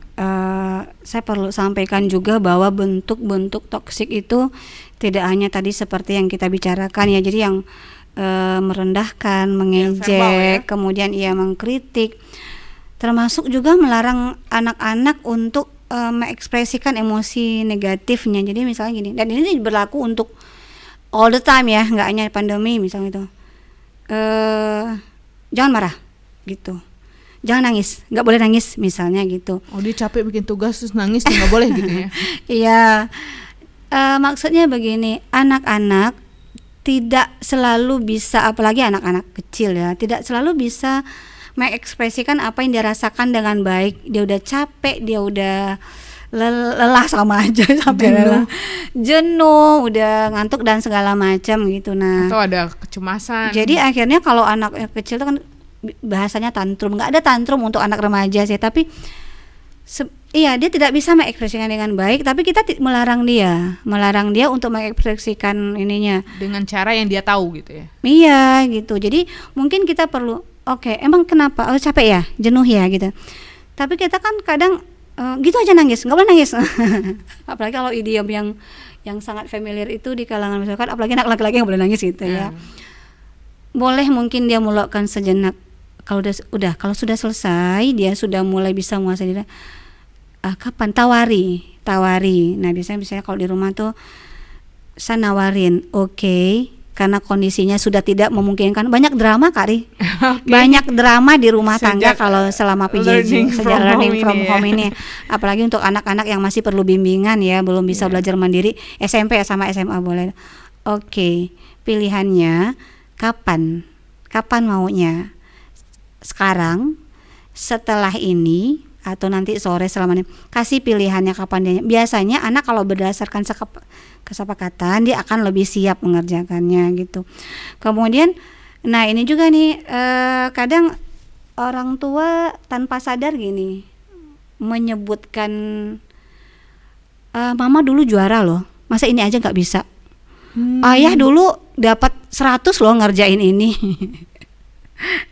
saya perlu sampaikan juga bahwa bentuk-bentuk toksik itu tidak hanya tadi seperti yang kita bicarakan ya. Jadi yang merendahkan, mengejek, kemudian mengkritik, termasuk juga melarang anak-anak untuk mengekspresikan emosi negatifnya. Jadi misalnya gini, dan ini berlaku untuk all the time ya, nggak hanya pandemi misalnya itu. Jangan marah gitu, jangan nangis, nggak boleh nangis misalnya gitu. Oh, dia capek bikin tugas terus nangis tuh nggak boleh gitu ya? Iya, maksudnya begini, anak-anak tidak selalu bisa, apalagi anak-anak kecil ya, tidak selalu bisa mengekspresikan apa yang dia rasakan dengan baik. Dia udah capek, dia udah lelah sama aja sampai jenuh, udah ngantuk dan segala macam gitu. Nah, atau ada kecemasan. jadi akhirnya kalau anak kecil itu kan bahasanya tantrum, nggak ada tantrum untuk anak remaja sih, tapi iya, dia tidak bisa mengekspresikan dengan baik, tapi kita melarang dia untuk mengekspresikan ininya dengan cara yang dia tahu gitu ya. Iya gitu. Jadi mungkin kita perlu, oke, emang kenapa? Oh, capek ya, jenuh ya gitu. Tapi kita kan kadang gitu aja nangis, nggak boleh nangis. Apalagi kalau idiom yang sangat familiar itu di kalangan masyarakat, apalagi anak laki-laki yang boleh nangis gitu ya. Boleh mungkin dia meluapkan sejenak. Kalau kalau sudah selesai, dia sudah mulai bisa menguasai diri. Kapan tawari. Nah biasanya kalau di rumah tuh saya nawarin, oke, karena kondisinya sudah tidak memungkinkan. Banyak drama Kari, banyak drama di rumah tangga kalau selama PJJ, sejak learning from home ini. Apalagi untuk anak-anak yang masih perlu bimbingan ya, belum bisa belajar mandiri, SMP sama SMA boleh. Oke, pilihannya kapan maunya? Sekarang, setelah ini, atau nanti sore selama ini, kasih pilihannya kapan dia. Biasanya anak kalau berdasarkan kesepakatan dia akan lebih siap mengerjakannya gitu. Kemudian, nah ini juga nih kadang orang tua tanpa sadar gini menyebutkan, mama dulu juara loh, masa ini aja nggak bisa. Ayah dulu dapat 100 loh ngerjain ini.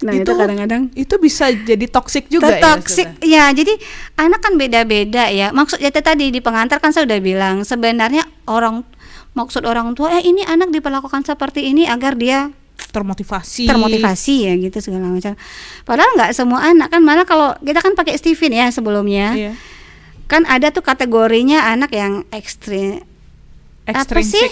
Nah itu kadang-kadang itu bisa jadi toksik juga toksik ya. Jadi anak kan beda-beda ya. Maksudnya tadi di pengantar kan saya udah bilang, sebenarnya maksud orang tua ini anak diperlakukan seperti ini agar dia termotivasi ya gitu segala macam. Padahal nggak semua anak kan, malah kalau kita kan pakai Steven ya sebelumnya. Iya. Kan ada tuh kategorinya anak yang ekstrim apa sih?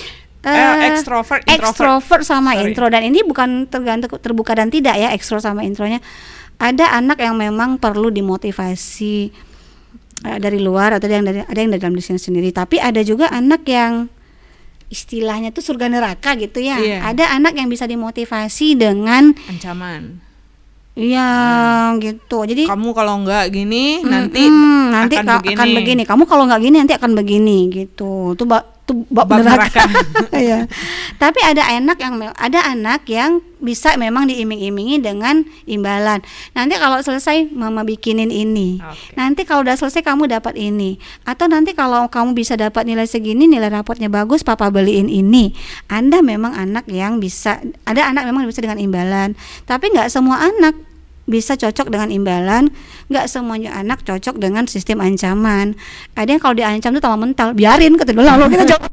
Extrovert sama intro, dan ini bukan tergantung terbuka dan tidak ya, ekstro sama intronya. Ada anak yang memang perlu dimotivasi dari luar, atau ada yang dari dalam diri sendiri. Tapi ada juga anak yang istilahnya tuh surga neraka gitu ya. Ada anak yang bisa dimotivasi dengan ancaman. Iya gitu. Jadi kamu kalau nggak gini nanti akan begini. Kamu kalau nggak gini nanti akan begini gitu. Tuh bab neraka. Ya. Tapi ada anak yang bisa memang diiming-imingi dengan imbalan. Nanti kalau selesai mama bikinin ini. Nanti kalau udah selesai kamu dapat ini. Atau nanti kalau kamu bisa dapat nilai segini, nilai raportnya bagus, papa beliin ini. Ada memang anak memang bisa dengan imbalan. Tapi nggak semua anak bisa cocok dengan imbalan, nggak semuanya anak cocok dengan sistem ancaman. Ada yang kalau diancam tuh tambah mental, biarin kata dia, lalu kita jawab.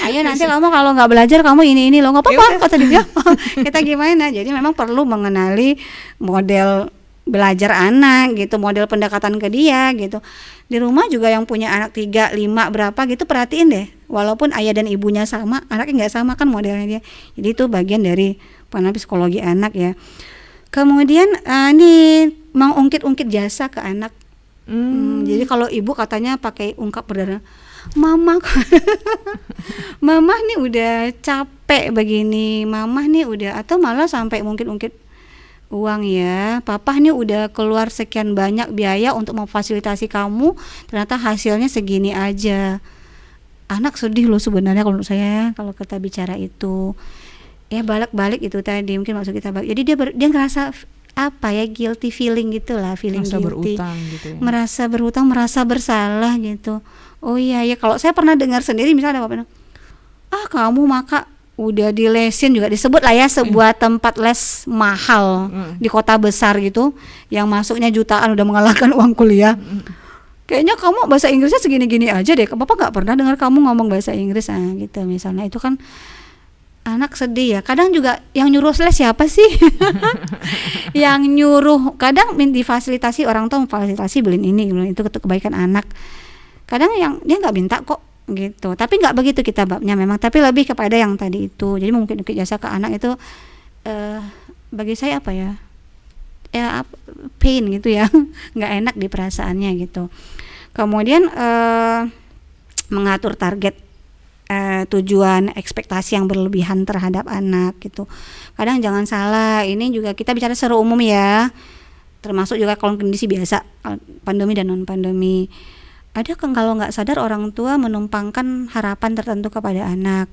Ayo nanti kamu kalau nggak belajar kamu ini loh, nggak apa-apa kata dia. Kita gimana? Jadi memang perlu mengenali model belajar anak gitu, model pendekatan ke dia gitu. Di rumah juga yang punya anak 3, 5 berapa gitu, perhatiin deh. Walaupun ayah dan ibunya sama, anaknya nggak sama kan modelnya dia. Jadi itu bagian dari psikologi anak ya. Kemudian nih mengungkit-ungkit jasa ke anak. Jadi kalau ibu katanya pakai ungkap berdana, mama nih udah capek begini, mama nih udah, atau malah sampai mungkin-ungkit uang ya, papa nih udah keluar sekian banyak biaya untuk memfasilitasi kamu, ternyata hasilnya segini aja. Anak sedih loh sebenarnya kalau menurut saya kalau kita bicara itu. Ya balik-balik itu tadi mungkin maksud kita balik. Jadi dia ngerasa guilty feeling gitulah, merasa guilty, berutang gitu ya. Merasa berutang, merasa bersalah gitu. Oh iya ya, kalau saya pernah dengar sendiri misalnya ada bapak, kamu maka udah dilesin juga, disebut lah ya sebuah tempat les mahal di kota besar gitu, yang masuknya jutaan, udah mengalahkan uang kuliah. Kayaknya kamu bahasa Inggrisnya segini-gini aja deh. Bapak nggak pernah dengar kamu ngomong bahasa Inggris gitu misalnya. Itu kan anak sedih ya. Kadang juga yang nyuruh les siapa sih? Yang nyuruh, kadang difasilitasi orang tua, memfasilitasi beliin ini, beliin itu, kebaikan anak. Kadang yang dia nggak minta kok, gitu. Tapi nggak begitu kita babnya memang, tapi lebih kepada yang tadi itu. Jadi mungkin jasa ke anak itu bagi saya apa ya, pain gitu ya, nggak enak di perasaannya gitu. Kemudian mengatur target, tujuan, ekspektasi yang berlebihan terhadap anak gitu. Kadang jangan salah, ini juga kita bicara secara umum ya, termasuk juga kalau kondisi biasa, pandemi dan non pandemi. Ada kalau nggak sadar orang tua menumpangkan harapan tertentu kepada anak.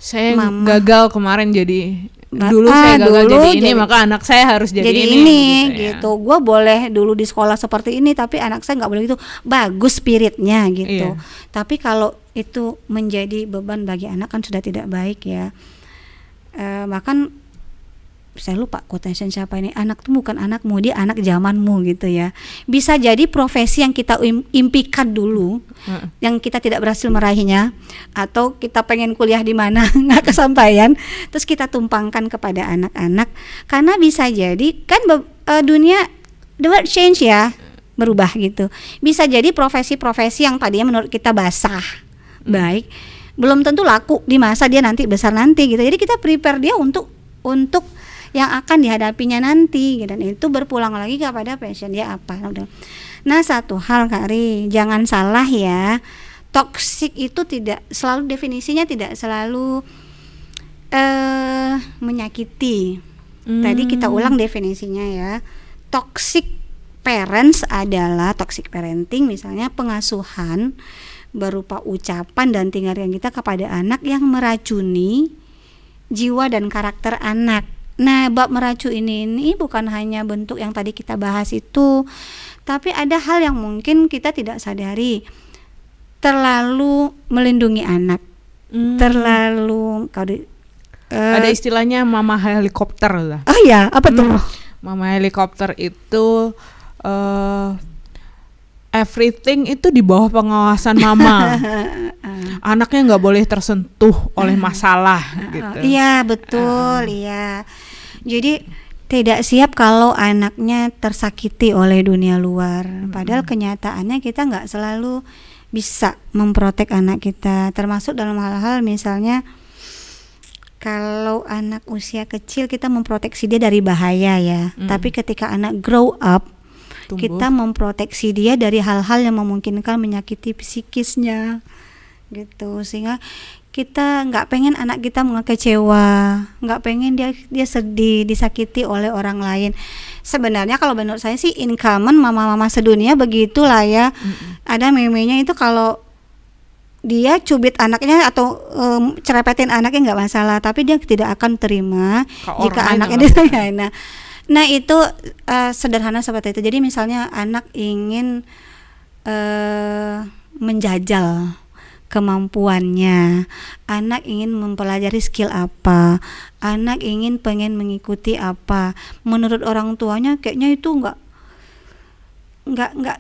Saya gagal kemarin jadi saya gagal jadi ini, maka anak saya harus jadi ini gitu. Gue boleh dulu di sekolah seperti ini, tapi anak saya nggak boleh gitu. Bagus spiritnya gitu. Iya. Tapi kalau itu menjadi beban bagi anak kan sudah tidak baik ya. Bahkan saya lupa quotation siapa ini, anak tuh bukan anakmu, dia anak zamanmu gitu ya. Bisa jadi profesi yang kita impikan dulu, yang kita tidak berhasil meraihnya, atau kita pengen kuliah di mana nggak kesampaian, terus kita tumpangkan kepada anak-anak, karena bisa jadi kan dunia the world change ya, berubah gitu. Bisa jadi profesi-profesi yang tadinya menurut kita basah, baik, belum tentu laku di masa dia nanti besar nanti gitu. Jadi kita prepare dia untuk yang akan dihadapinya nanti, dan itu berpulang lagi kepada passion dia apa. Nah, satu hal Kak Ri, jangan salah ya, toksik itu tidak selalu, definisinya tidak selalu menyakiti. Tadi kita ulang definisinya ya. Toxic parents adalah toxic parenting, misalnya pengasuhan berupa ucapan dan tindakan kita kepada anak yang meracuni jiwa dan karakter anak. Nah, bab meracuni ini bukan hanya bentuk yang tadi kita bahas itu, tapi ada hal yang mungkin kita tidak sadari. Terlalu melindungi anak, terlalu ada istilahnya mama helikopter lah. Oh iya, apa tuh? Mama helikopter itu everything itu di bawah pengawasan mama. Anaknya nggak boleh tersentuh oleh masalah gitu. Iya betul, iya. Jadi tidak siap kalau anaknya tersakiti oleh dunia luar. Padahal kenyataannya kita nggak selalu bisa memprotek anak kita, termasuk dalam hal-hal misalnya kalau anak usia kecil kita memproteksi dia dari bahaya ya. Tapi ketika anak grow up, kita memproteksi dia dari hal-hal yang memungkinkan menyakiti psikisnya gitu, sehingga kita nggak pengen anak kita kecewa, nggak pengen dia sedih, disakiti oleh orang lain. Sebenarnya kalau menurut saya sih in common mama-mama sedunia begitulah ya. Ada meme-nya itu kalau dia cubit anaknya atau cerepetin anaknya nggak masalah, tapi dia tidak akan terima jika anaknya disayang. Nah itu sederhana seperti itu. Jadi misalnya anak ingin menjajal kemampuannya, anak ingin mempelajari skill apa, anak pengen mengikuti apa, menurut orang tuanya kayaknya itu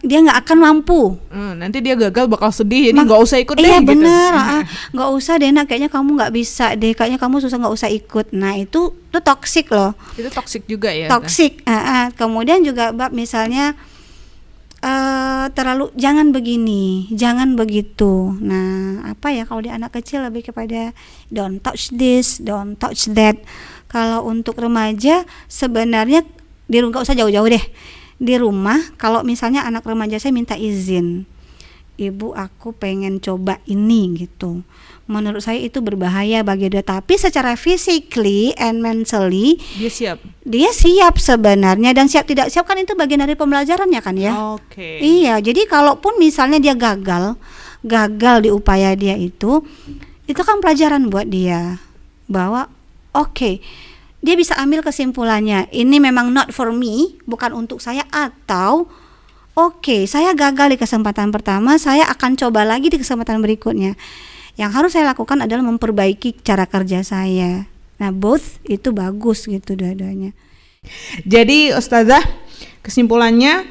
dia nggak akan mampu. Nanti dia gagal bakal sedih, jadi nggak usah ikut deh. Iya benar, nggak usah deh nak, kayaknya kamu nggak bisa deh, kayaknya kamu susah, nggak usah ikut. Nah itu toksik loh. Itu toksik juga ya. Toksik. Kemudian juga misalnya terlalu jangan begini, jangan begitu. Nah apa ya, kalau di anak kecil lebih kepada don't touch this, don't touch that. Kalau untuk remaja sebenarnya nggak usah jauh-jauh deh. Di rumah, kalau misalnya anak remaja saya minta izin, ibu aku pengen coba ini gitu, menurut saya itu berbahaya bagi dia, tapi secara physically and mentally dia siap sebenarnya, dan siap tidak siap kan itu bagian dari pembelajarannya kan ya. Iya, jadi kalaupun misalnya dia gagal di upaya dia itu kan pelajaran buat dia, bahwa dia bisa ambil kesimpulannya, ini memang not for me, bukan untuk saya, atau saya gagal di kesempatan pertama, saya akan coba lagi di kesempatan berikutnya. Yang harus saya lakukan adalah memperbaiki cara kerja saya. Nah, both itu bagus gitu dua-duanya. Jadi Ustazah, kesimpulannya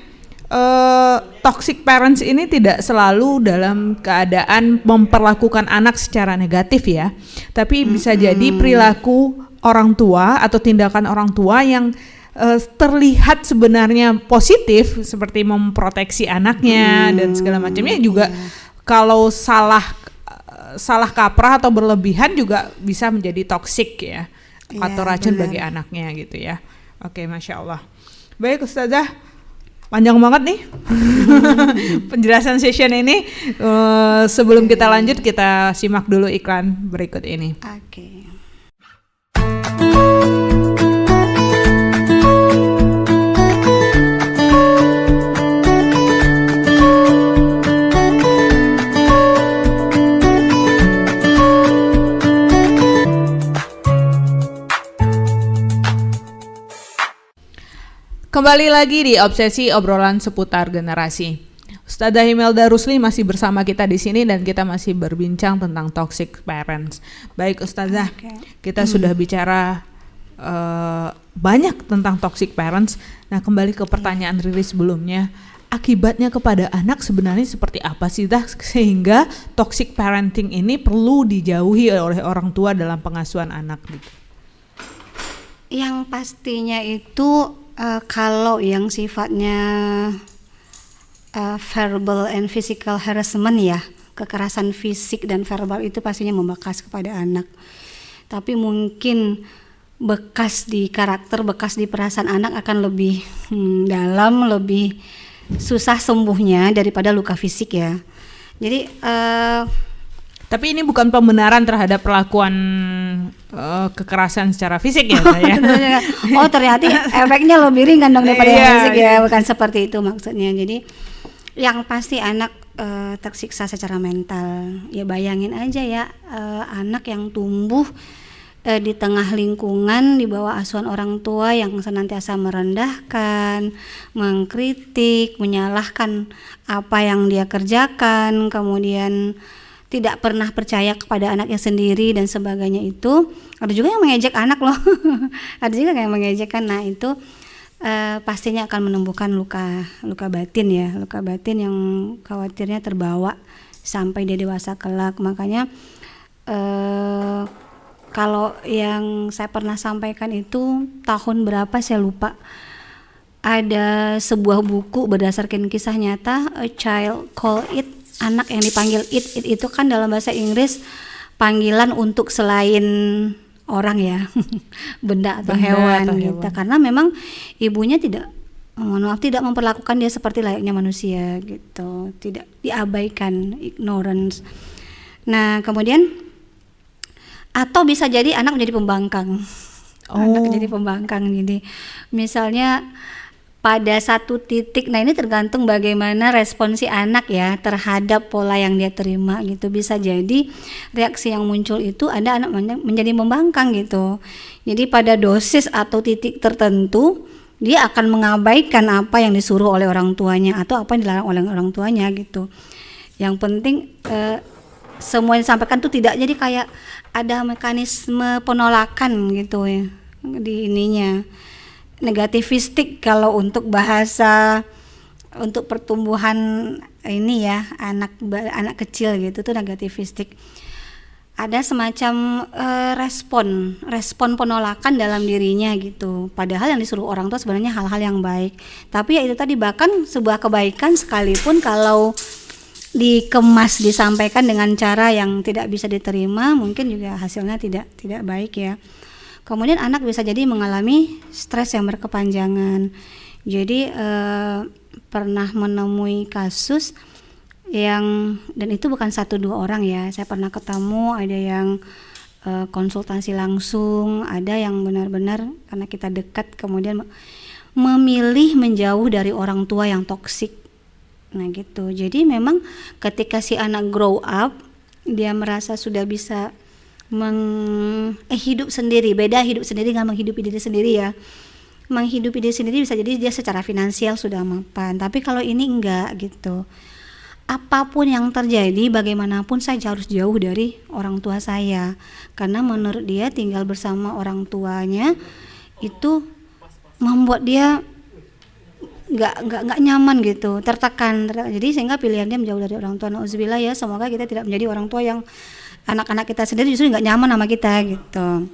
toxic parents ini tidak selalu dalam keadaan memperlakukan anak secara negatif ya, tapi bisa jadi perilaku orang tua atau tindakan orang tua yang terlihat sebenarnya positif, seperti memproteksi anaknya dan segala macamnya juga. Kalau salah salah kaprah atau berlebihan juga bisa menjadi toksik ya, atau racun benar. bagi anaknya gitu ya. Oke, Masya Allah. Baik Ustazah, panjang banget nih penjelasan session ini. Sebelum kita lanjut, kita simak dulu iklan berikut ini. Oke. Kembali lagi di Obsesi, obrolan seputar generasi. Ustazah Imelda Rusli masih bersama kita di sini dan kita masih berbincang tentang toxic parents. Baik Ustazah, kita sudah bicara banyak tentang toxic parents. Nah, kembali ke pertanyaan Riri sebelumnya, akibatnya kepada anak sebenarnya seperti apa sih Dah, sehingga toxic parenting ini perlu dijauhi oleh orang tua dalam pengasuhan anak gitu? Yang pastinya itu kalau yang sifatnya verbal and physical harassment ya, kekerasan fisik dan verbal itu pastinya membekas kepada anak. Tapi mungkin bekas di karakter, bekas di perasaan anak akan lebih dalam, lebih susah sembuhnya daripada luka fisik ya. Jadi tapi ini bukan pembenaran terhadap perlakuan kekerasan secara fisik ya saya. Oh ternyata efeknya lebih ringan dong daripada yang fisik ya, bukan seperti itu maksudnya. Jadi yang pasti anak tersiksa secara mental. Ya bayangin aja ya, anak yang tumbuh di tengah lingkungan di bawah asuhan orang tua yang senantiasa merendahkan, mengkritik, menyalahkan apa yang dia kerjakan, kemudian tidak pernah percaya kepada anaknya sendiri dan sebagainya. Itu ada juga yang mengejek anak loh. Ada juga yang mengejekkan. Nah itu pastinya akan menumbuhkan luka batin ya, luka batin yang khawatirnya terbawa sampai dia dewasa kelak. Makanya kalau yang saya pernah sampaikan itu tahun berapa saya lupa, ada sebuah buku berdasarkan kisah nyata, A Child Called It, anak yang dipanggil it itu kan dalam bahasa Inggris panggilan untuk selain orang ya, benda atau hewan gitu. Karena memang ibunya tidak memperlakukan dia seperti layaknya manusia gitu, tidak, diabaikan, ignorance. Nah kemudian atau bisa jadi anak menjadi pembangkang. Anak jadi pembangkang. Jadi misalnya pada satu titik, nah ini tergantung bagaimana respon si anak ya terhadap pola yang dia terima gitu. Bisa jadi reaksi yang muncul itu ada anak menjadi membangkang gitu. Jadi pada dosis atau titik tertentu dia akan mengabaikan apa yang disuruh oleh orang tuanya atau apa yang dilarang oleh orang tuanya gitu. Yang penting semua yang disampaikan itu tidak jadi kayak ada mekanisme penolakan gitu ya di ininya. Negativistik kalau untuk bahasa untuk pertumbuhan ini ya, anak kecil gitu tuh negativistik. Ada semacam respon penolakan dalam dirinya gitu. Padahal yang disuruh orang tua sebenarnya hal-hal yang baik. Tapi ya itu tadi, bahkan sebuah kebaikan sekalipun kalau dikemas disampaikan dengan cara yang tidak bisa diterima, mungkin juga hasilnya tidak baik ya. Kemudian anak bisa jadi mengalami stres yang berkepanjangan. Jadi pernah menemui kasus yang, dan itu bukan 1-2 orang ya, saya pernah ketemu, ada yang konsultasi langsung, ada yang benar-benar karena kita dekat kemudian memilih menjauh dari orang tua yang toksik. Nah gitu. Jadi memang ketika si anak grow up, dia merasa sudah bisa hidup sendiri. Beda hidup sendiri dengan menghidupi diri sendiri ya. Menghidupi diri sendiri bisa jadi dia secara finansial sudah mapan, tapi kalau ini enggak gitu. Apapun yang terjadi, bagaimanapun saya harus jauh dari orang tua saya, karena menurut dia tinggal bersama orang tuanya itu membuat dia nggak nyaman gitu, tertekan. Jadi sehingga pilihan dia menjauh dari orang tua. Nauzubillah ya, semoga kita tidak menjadi orang tua yang anak-anak kita sendiri justru nggak nyaman sama kita gitu.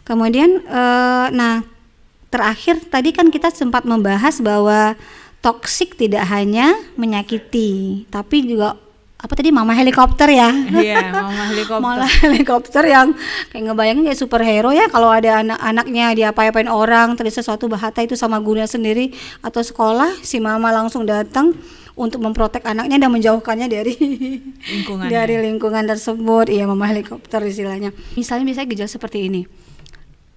Kemudian nah terakhir tadi kan kita sempat membahas bahwa toksik tidak hanya menyakiti, tapi juga apa tadi, mama helikopter ya. Iya, mama helikopter. Malah helikopter yang kayak ngebayangin kayak superhero ya, kalau ada anak-anaknya dia apa-apain orang, terjadi sesuatu bahaya itu sama gurunya sendiri atau sekolah, si mama langsung datang untuk memprotek anaknya dan menjauhkannya dari lingkungan tersebut. Iya, mama helikopter istilahnya. Misalnya gejala seperti ini.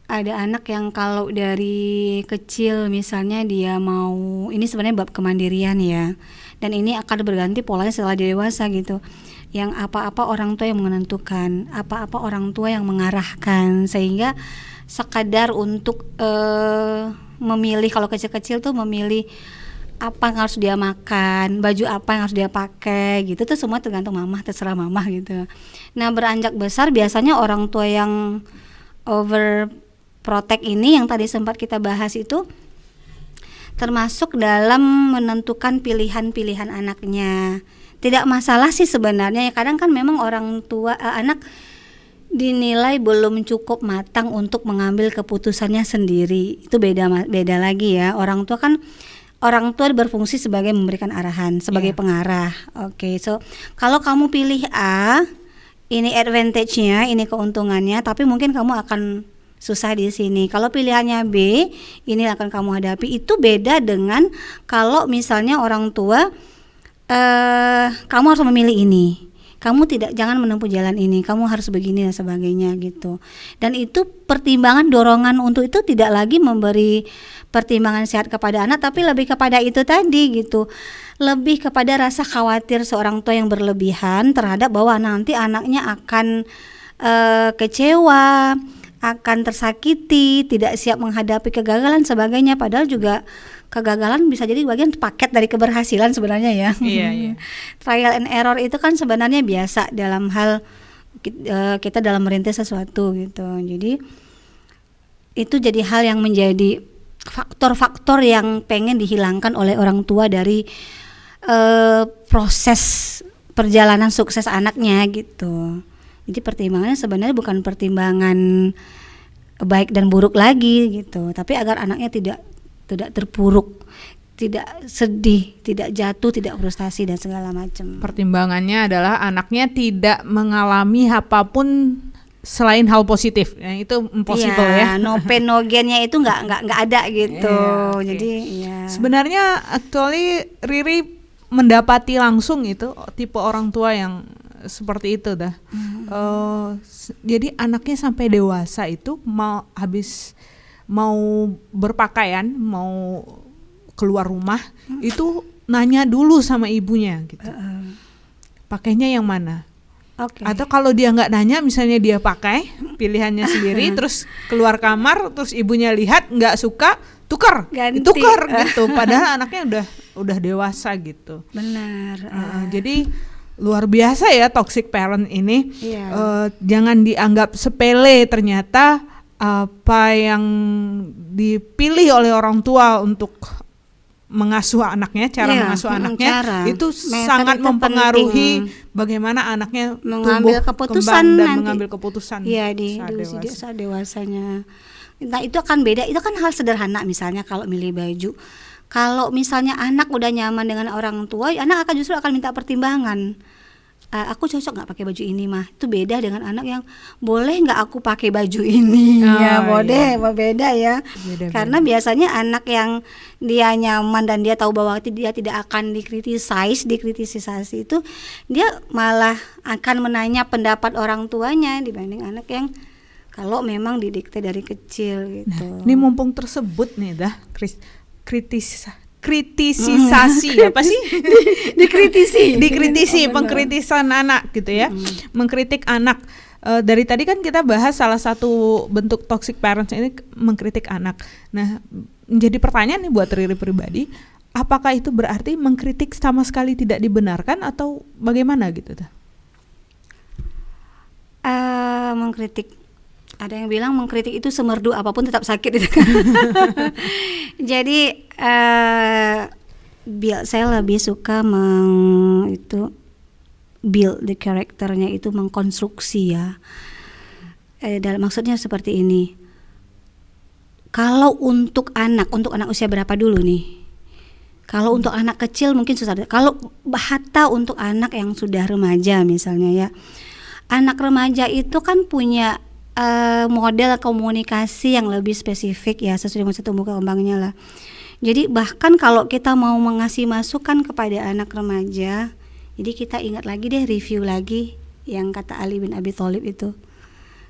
Ada anak yang kalau dari kecil misalnya dia mau, ini sebenarnya bab kemandirian ya, dan ini akan berganti polanya setelah dia dewasa gitu. Yang apa-apa orang tua yang menentukan, apa-apa orang tua yang mengarahkan, sehingga sekadar untuk memilih, kalau kecil-kecil tuh memilih apa yang harus dia makan, baju apa yang harus dia pakai gitu tuh semua tergantung mamah, terserah mamah gitu. Nah, beranjak besar biasanya orang tua yang over protect ini yang tadi sempat kita bahas itu termasuk dalam menentukan pilihan-pilihan anaknya. Tidak masalah sih sebenarnya ya, kadang kan memang orang tua anak dinilai belum cukup matang untuk mengambil keputusannya sendiri. Itu beda lagi ya. Orang tua berfungsi sebagai memberikan arahan, sebagai pengarah. Oke, so kalau kamu pilih A, ini advantage-nya, ini keuntungannya, tapi mungkin kamu akan susah di sini. Kalau pilihannya B, ini akan kamu hadapi. Itu beda dengan kalau misalnya orang tua kamu harus memilih ini, kamu jangan menempuh jalan ini, kamu harus begini dan sebagainya gitu. Dan itu pertimbangan, dorongan untuk itu tidak lagi memberi pertimbangan sehat kepada anak, tapi lebih kepada itu tadi gitu, lebih kepada rasa khawatir seorang tua yang berlebihan terhadap bahwa nanti anaknya akan kecewa, akan tersakiti, tidak siap menghadapi kegagalan sebagainya. Padahal juga kegagalan bisa jadi bagian paket dari keberhasilan sebenarnya ya. Iya. Trial and error itu kan sebenarnya biasa dalam hal kita dalam merintis sesuatu gitu. Jadi itu jadi hal yang menjadi faktor-faktor yang pengen dihilangkan oleh orang tua dari proses perjalanan sukses anaknya gitu. Jadi pertimbangannya sebenarnya bukan pertimbangan baik dan buruk lagi gitu, tapi agar anaknya tidak terpuruk, tidak sedih, tidak jatuh, tidak frustasi dan segala macam. Pertimbangannya adalah anaknya tidak mengalami apapun selain hal positif. Itu impossible ya. No pain no gain-nya itu nggak ada gitu. Okay. Jadi ya. Sebenarnya actually Riri mendapati langsung itu tipe orang tua yang seperti itu dah. Jadi anaknya sampai dewasa itu mau berpakaian, mau keluar rumah itu nanya dulu sama ibunya gitu. Pakainya yang mana? Okay. Atau kalau dia nggak nanya, misalnya dia pakai pilihannya sendiri, terus keluar kamar, terus ibunya lihat nggak suka, tukar gitu. Padahal anaknya udah dewasa gitu. Benar. Jadi luar biasa ya toxic parent ini. Jangan dianggap sepele, ternyata apa yang dipilih oleh orang tua untuk mengasuh anaknya, mengasuh anaknya itu sangat mempengaruhi bagaimana anaknya mengambil tumbuh, keputusan kembang dan nanti. Mengambil keputusan saat dewasanya. Nah, itu akan beda. Itu kan hal sederhana, misalnya kalau milih baju. Kalau misalnya anak udah nyaman dengan orang tua, anak akan justru akan minta pertimbangan. Aku cocok nggak pakai baju ini mah? Itu beda dengan anak yang boleh nggak aku pakai baju ini? Beda ya. Karena biasanya anak yang dia nyaman dan dia tahu bahwa dia tidak akan dikritisasi itu, dia malah akan menanya pendapat orang tuanya dibanding anak yang kalau memang didikte dari kecil gitu. Nah, ini mumpung tersebut nih dah kritisisasi apa sih? dikritisi pengkritisan anak gitu ya. Mengkritik anak. Dari tadi kan kita bahas salah satu bentuk toxic parents ini mengkritik anak. Nah, menjadi pertanyaan nih buat Riri pribadi, apakah itu berarti mengkritik sama sekali tidak dibenarkan atau bagaimana gitu dah? Mengkritik, ada yang bilang mengkritik itu semerdu apapun tetap sakit gitu. Jadi saya lebih suka build the karakternya itu, mengkonstruksi ya. Maksudnya seperti ini. Kalau untuk anak usia berapa dulu nih? Kalau untuk anak kecil mungkin susah. Kalau hatta untuk anak yang sudah remaja misalnya ya. Anak remaja itu kan punya model komunikasi yang lebih spesifik ya, sesuai dengan tumbuh kembangnya lah. Jadi bahkan kalau kita mau mengasih masukan kepada anak remaja, jadi kita ingat lagi deh, review lagi yang kata Ali bin Abi Thalib itu,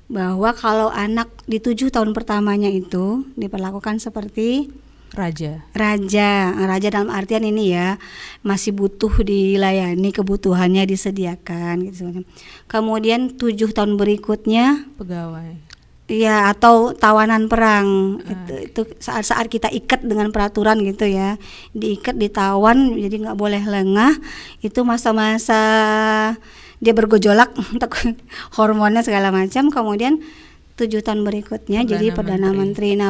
bahwa kalau anak di 7 tahun pertamanya itu diperlakukan seperti Raja dalam artian ini ya, masih butuh dilayani, kebutuhannya disediakan gitu. Kemudian 7 tahun berikutnya pegawai, ya, atau tawanan perang. Itu saat kita ikat dengan peraturan gitu ya, diikat, ditawan, jadi nggak boleh lengah. Itu masa-masa dia bergejolak hormonnya segala macam. Kemudian 7 tahun berikutnya jadi Perdana Menteri. Nah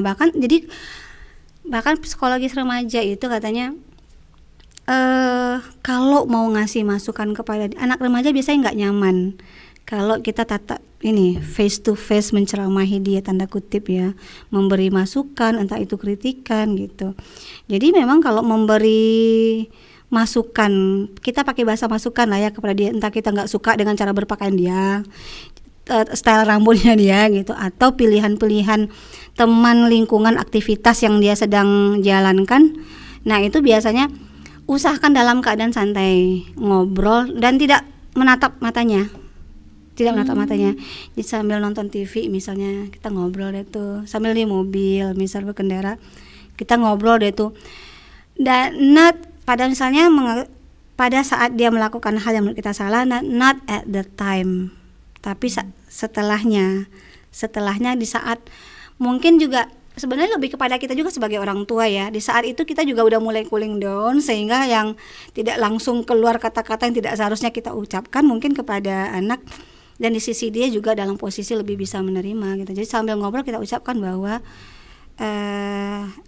bahkan psikologis remaja itu katanya kalau mau ngasih masukan kepada anak remaja biasanya nggak nyaman kalau kita tatap ini face to face menceramahi dia, tanda kutip ya, memberi masukan, entah itu kritikan gitu. Jadi memang kalau memberi masukan, kita pakai bahasa masukan lah ya kepada dia, entah kita nggak suka dengan cara berpakaian dia, style rambutnya dia gitu, atau pilihan-pilihan teman, lingkungan, aktivitas yang dia sedang jalankan. Nah itu biasanya usahakan dalam keadaan santai, ngobrol dan tidak menatap matanya. Jadi sambil nonton TV misalnya kita ngobrol deh tuh, sambil di mobil misal berkendara kita ngobrol deh tuh. Dan pada saat dia melakukan hal yang menurut kita salah, not at the time, tapi setelahnya di saat mungkin juga sebenarnya lebih kepada kita juga sebagai orang tua ya. Di saat itu kita juga udah mulai cooling down, sehingga yang tidak langsung keluar kata-kata yang tidak seharusnya kita ucapkan mungkin kepada anak, dan di sisi dia juga dalam posisi lebih bisa menerima gitu. Jadi sambil ngobrol kita ucapkan bahwa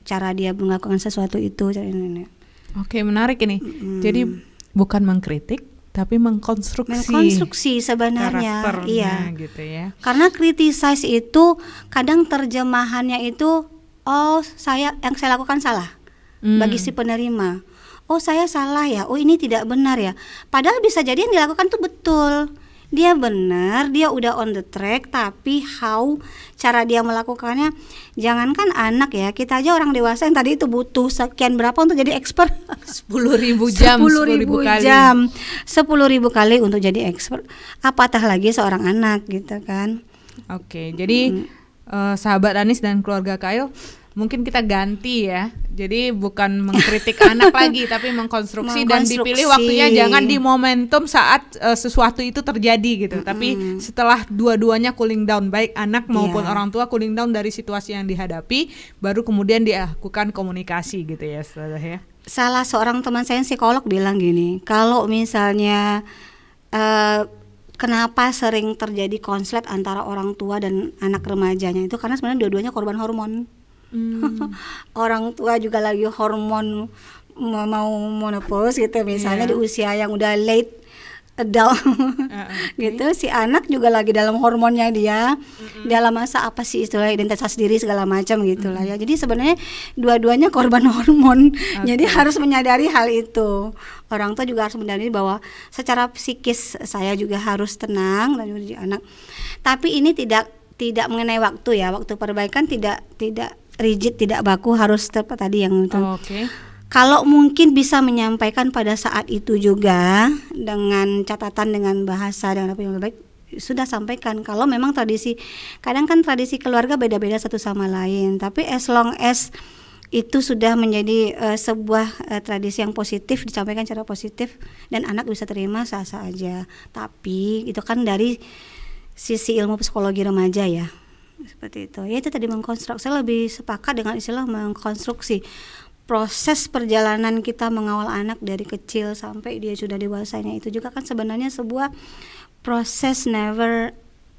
cara dia melakukan sesuatu itu. Oke, menarik ini. Jadi bukan mengkritik tapi mengkonstruksi sebenarnya, iya gitu ya. Karena criticize itu kadang terjemahannya itu yang saya lakukan salah bagi si penerima. Saya salah ya, ini tidak benar ya. Padahal bisa jadi yang dilakukan tuh betul, dia benar, dia udah on the track, tapi cara dia melakukannya. Jangankan anak ya, kita aja orang dewasa yang tadi itu butuh sekian berapa untuk jadi expert. 10.000 jam, 10.000 kali untuk jadi expert, apatah lagi seorang anak gitu kan. Oke, jadi sahabat Anis dan keluarga Kail, mungkin kita ganti ya. Jadi bukan mengkritik anak lagi, tapi mengkonstruksi dan dipilih waktunya jangan di momentum saat sesuatu itu terjadi gitu. Tapi setelah dua-duanya cooling down, baik anak maupun orang tua cooling down dari situasi yang dihadapi, baru kemudian dilakukan komunikasi gitu ya, Ustazah ya. Salah seorang teman saya yang psikolog bilang gini, kalau misalnya kenapa sering terjadi konslet antara orang tua dan anak remajanya itu karena sebenarnya dua-duanya korban hormon. Orang tua juga lagi hormon mau menopause gitu misalnya, di usia yang udah late adult gitu. Si anak juga lagi dalam hormonnya dia, dalam masa apa sih istilah identitas diri segala macam gitulah ya. Jadi sebenarnya dua-duanya korban hormon. Jadi harus menyadari hal itu. Orang tua juga harus menyadari bahwa secara psikis saya juga harus tenang dan juga anak. Tapi ini tidak mengenai waktu ya. Waktu perbaikan tidak rigid, tidak baku, harus tepat tadi yang itu. Kalau mungkin bisa menyampaikan pada saat itu juga dengan catatan, dengan bahasa, dengan apa yang lebih baik, sudah sampaikan. Kalau memang kadang kan tradisi keluarga beda-beda satu sama lain, tapi as long as itu sudah menjadi sebuah tradisi yang positif, disampaikan secara positif dan anak bisa terima, sah-sah aja. Tapi itu kan dari sisi ilmu psikologi remaja ya. Seperti itu. Ya itu tadi mengkonstruksi. Saya lebih sepakat dengan istilah mengkonstruksi. Proses perjalanan kita mengawal anak dari kecil sampai dia sudah dewasanya itu juga kan sebenarnya sebuah proses never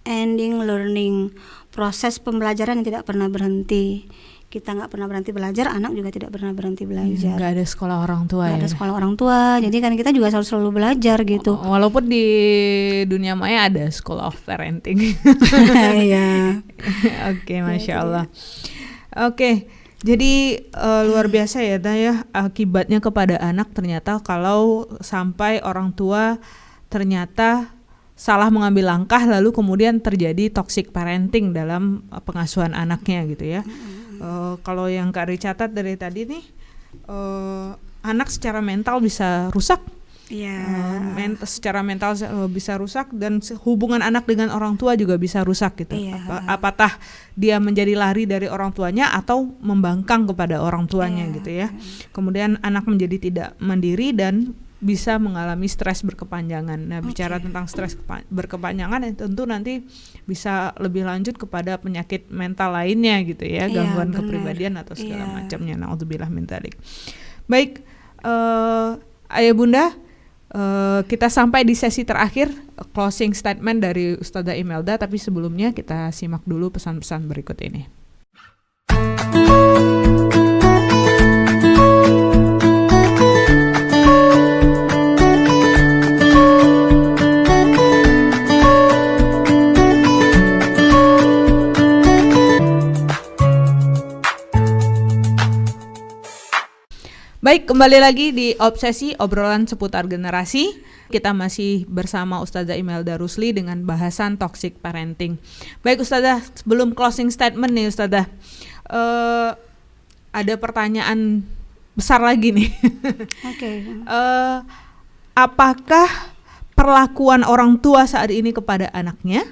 ending learning. Proses pembelajaran yang tidak pernah berhenti. Kita nggak pernah berhenti belajar, anak juga tidak pernah berhenti belajar. Nggak ada sekolah orang tua. Nggak ada sekolah orang tua, jadi kan kita juga harus selalu belajar gitu. Walaupun di dunia maya ada school of parenting. Iya. Oke, masya Allah. Oke, Jadi luar biasa ya Taya, akibatnya kepada anak ternyata kalau sampai orang tua ternyata salah mengambil langkah lalu kemudian terjadi toxic parenting dalam pengasuhan anaknya gitu ya. Kalau yang Kak Ri catat dari tadi nih, anak secara mental bisa rusak. Secara mental bisa rusak dan hubungan anak dengan orang tua juga bisa rusak gitu. Apakah dia menjadi lari dari orang tuanya atau membangkang kepada orang tuanya gitu ya. Kemudian anak menjadi tidak mandiri dan bisa mengalami stres berkepanjangan. Nah, bicara tentang stres berkepanjangan tentu nanti bisa lebih lanjut kepada penyakit mental lainnya gitu ya, gangguan kepribadian atau segala macamnya. Naudzubillah min dzalik. Baik, Ayah Bunda, kita sampai di sesi terakhir closing statement dari Ustazah Imelda, tapi sebelumnya kita simak dulu pesan-pesan berikut ini. Baik, kembali lagi di Obsesi, obrolan seputar generasi. Kita masih bersama Ustazah Imelda Rusli dengan bahasan toxic parenting. Baik Ustazah, sebelum closing statement nih Ustazah, ada pertanyaan besar lagi nih. Apakah perlakuan orang tua saat ini kepada anaknya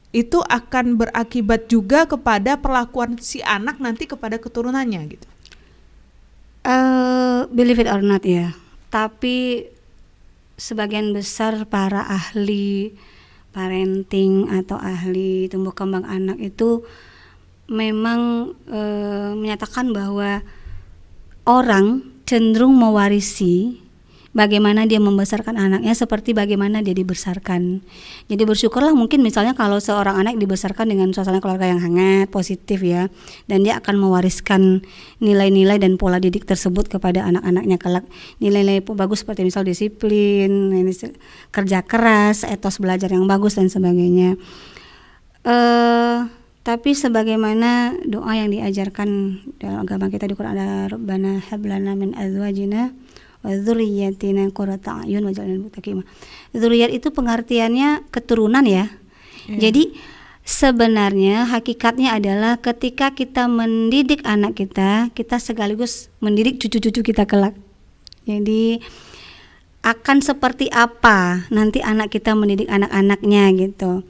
itu akan berakibat juga kepada perlakuan si anak nanti kepada keturunannya gitu? Believe it or not ya, tapi sebagian besar para ahli parenting atau ahli tumbuh kembang anak itu memang menyatakan bahwa orang cenderung mewarisi bagaimana dia membesarkan anaknya seperti bagaimana dia dibesarkan. Jadi bersyukurlah mungkin misalnya kalau seorang anak dibesarkan dengan suasana keluarga yang hangat, positif ya, dan dia akan mewariskan nilai-nilai dan pola didik tersebut kepada anak-anaknya kelak. Nilai-nilai bagus seperti misal disiplin, kerja keras, etos belajar yang bagus dan sebagainya. Tapi sebagaimana doa yang diajarkan dalam agama kita di Quran, ada Rabbana hab lana min azwajina wa dzurriyyatina qurrata a'yun waj'alna lil muttaqin. Dzurriyyat itu pengertiannya keturunan ya. Jadi sebenarnya hakikatnya adalah ketika kita mendidik anak kita, kita sekaligus mendidik cucu-cucu kita kelak. Jadi akan seperti apa nanti anak kita mendidik anak-anaknya gitu.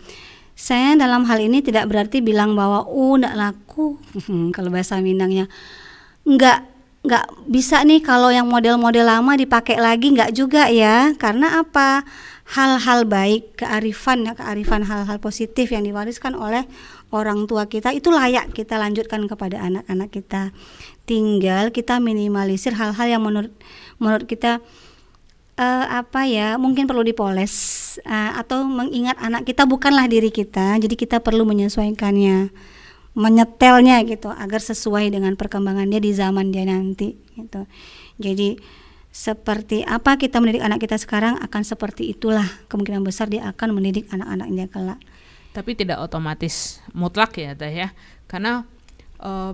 Saya dalam hal ini tidak berarti bilang bahwa enggak laku kalau bahasa Minangnya. Nggak bisa nih kalau yang model-model lama dipakai lagi, nggak juga ya. Karena apa? Hal-hal baik, kearifan hal-hal positif yang diwariskan oleh orang tua kita itu layak kita lanjutkan kepada anak-anak kita. Tinggal kita minimalisir hal-hal yang menurut kita mungkin perlu dipoles atau mengingat anak kita bukanlah diri kita. Jadi kita perlu menyesuaikannya, menyetelnya gitu agar sesuai dengan perkembangan dia di zaman dia nanti gitu. Jadi seperti apa kita mendidik anak kita sekarang akan seperti itulah kemungkinan besar dia akan mendidik anak-anaknya kelak. Tapi tidak otomatis mutlak ya Teh ya. Karena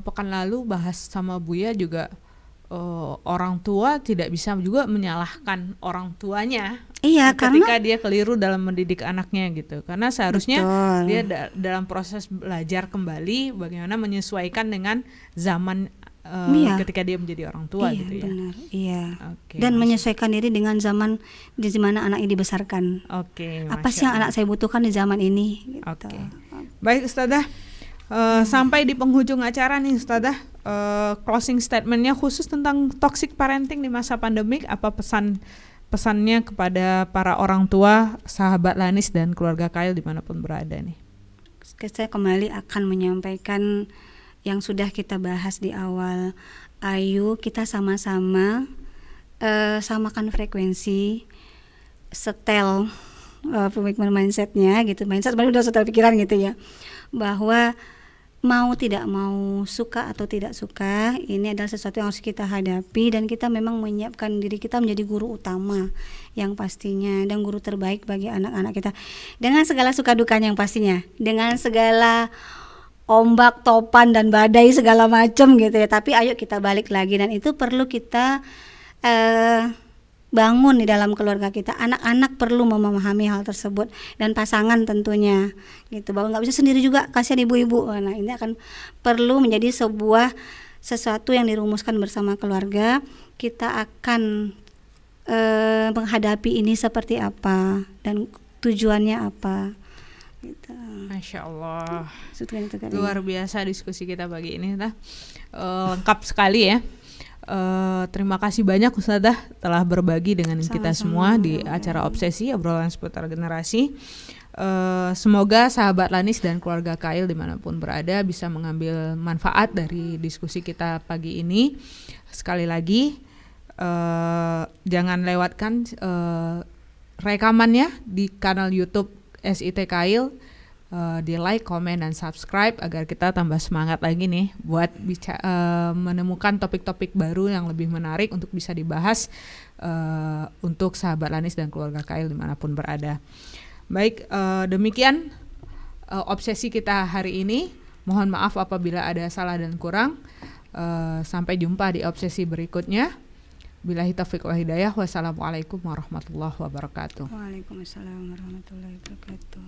pekan lalu bahas sama Buya juga orang tua tidak bisa juga menyalahkan orang tuanya. Iya, ketika dia keliru dalam mendidik anaknya gitu. Karena seharusnya dia dalam proses belajar kembali bagaimana menyesuaikan dengan zaman ketika dia menjadi orang tua gitu ya. Benar, iya. Dan menyesuaikan diri dengan zaman di mana anak ini dibesarkan. Apa sih yang anak saya butuhkan di zaman ini? Gitu. Baik Ustazah, sampai di penghujung acara nih Ustazah, closing statementnya khusus tentang toxic parenting di masa pandemik, apa pesannya kepada para orang tua, sahabat Lanis dan keluarga Kail dimanapun berada nih? Saya kembali akan menyampaikan yang sudah kita bahas di awal. Ayo kita sama-sama samakan frekuensi, setel pemikiran mindsetnya gitu. Mindset sebenarnya udah setel pikiran gitu ya, bahwa mau tidak mau, suka atau tidak suka, ini adalah sesuatu yang harus kita hadapi dan kita memang menyiapkan diri kita menjadi guru utama yang pastinya dan guru terbaik bagi anak-anak kita dengan segala suka dukanya yang pastinya, dengan segala ombak, topan dan badai segala macam gitu ya. Tapi ayo kita balik lagi, dan itu perlu kita bangun di dalam keluarga kita. Anak-anak perlu memahami hal tersebut, dan pasangan tentunya gitu, bahwa nggak bisa sendiri juga, kasihan ibu-ibu. Nah, ini akan perlu menjadi sebuah sesuatu yang dirumuskan bersama keluarga. Kita akan menghadapi ini seperti apa dan tujuannya apa gitu. Masya Allah, Itu luar biasa diskusi kita pagi ini, lengkap sekali ya. Terima kasih banyak Ustadzah telah berbagi dengan kita semua di acara Obsesi, obrolan seputar generasi. Semoga sahabat Lanis dan keluarga Kail dimanapun berada bisa mengambil manfaat dari diskusi kita pagi ini. Sekali lagi, jangan lewatkan rekamannya di kanal YouTube SIT Kail. Di like, komen, dan subscribe agar kita tambah semangat lagi nih buat menemukan topik-topik baru yang lebih menarik untuk bisa dibahas untuk sahabat Lanis dan keluarga Kail dimanapun berada. Baik, demikian obsesi kita hari ini. Mohon maaf apabila ada salah dan kurang. Sampai jumpa di obsesi berikutnya. Billahi taufiq wal hidayah. Wassalamualaikum warahmatullahi wabarakatuh. Waalaikumsalam warahmatullahi wabarakatuh.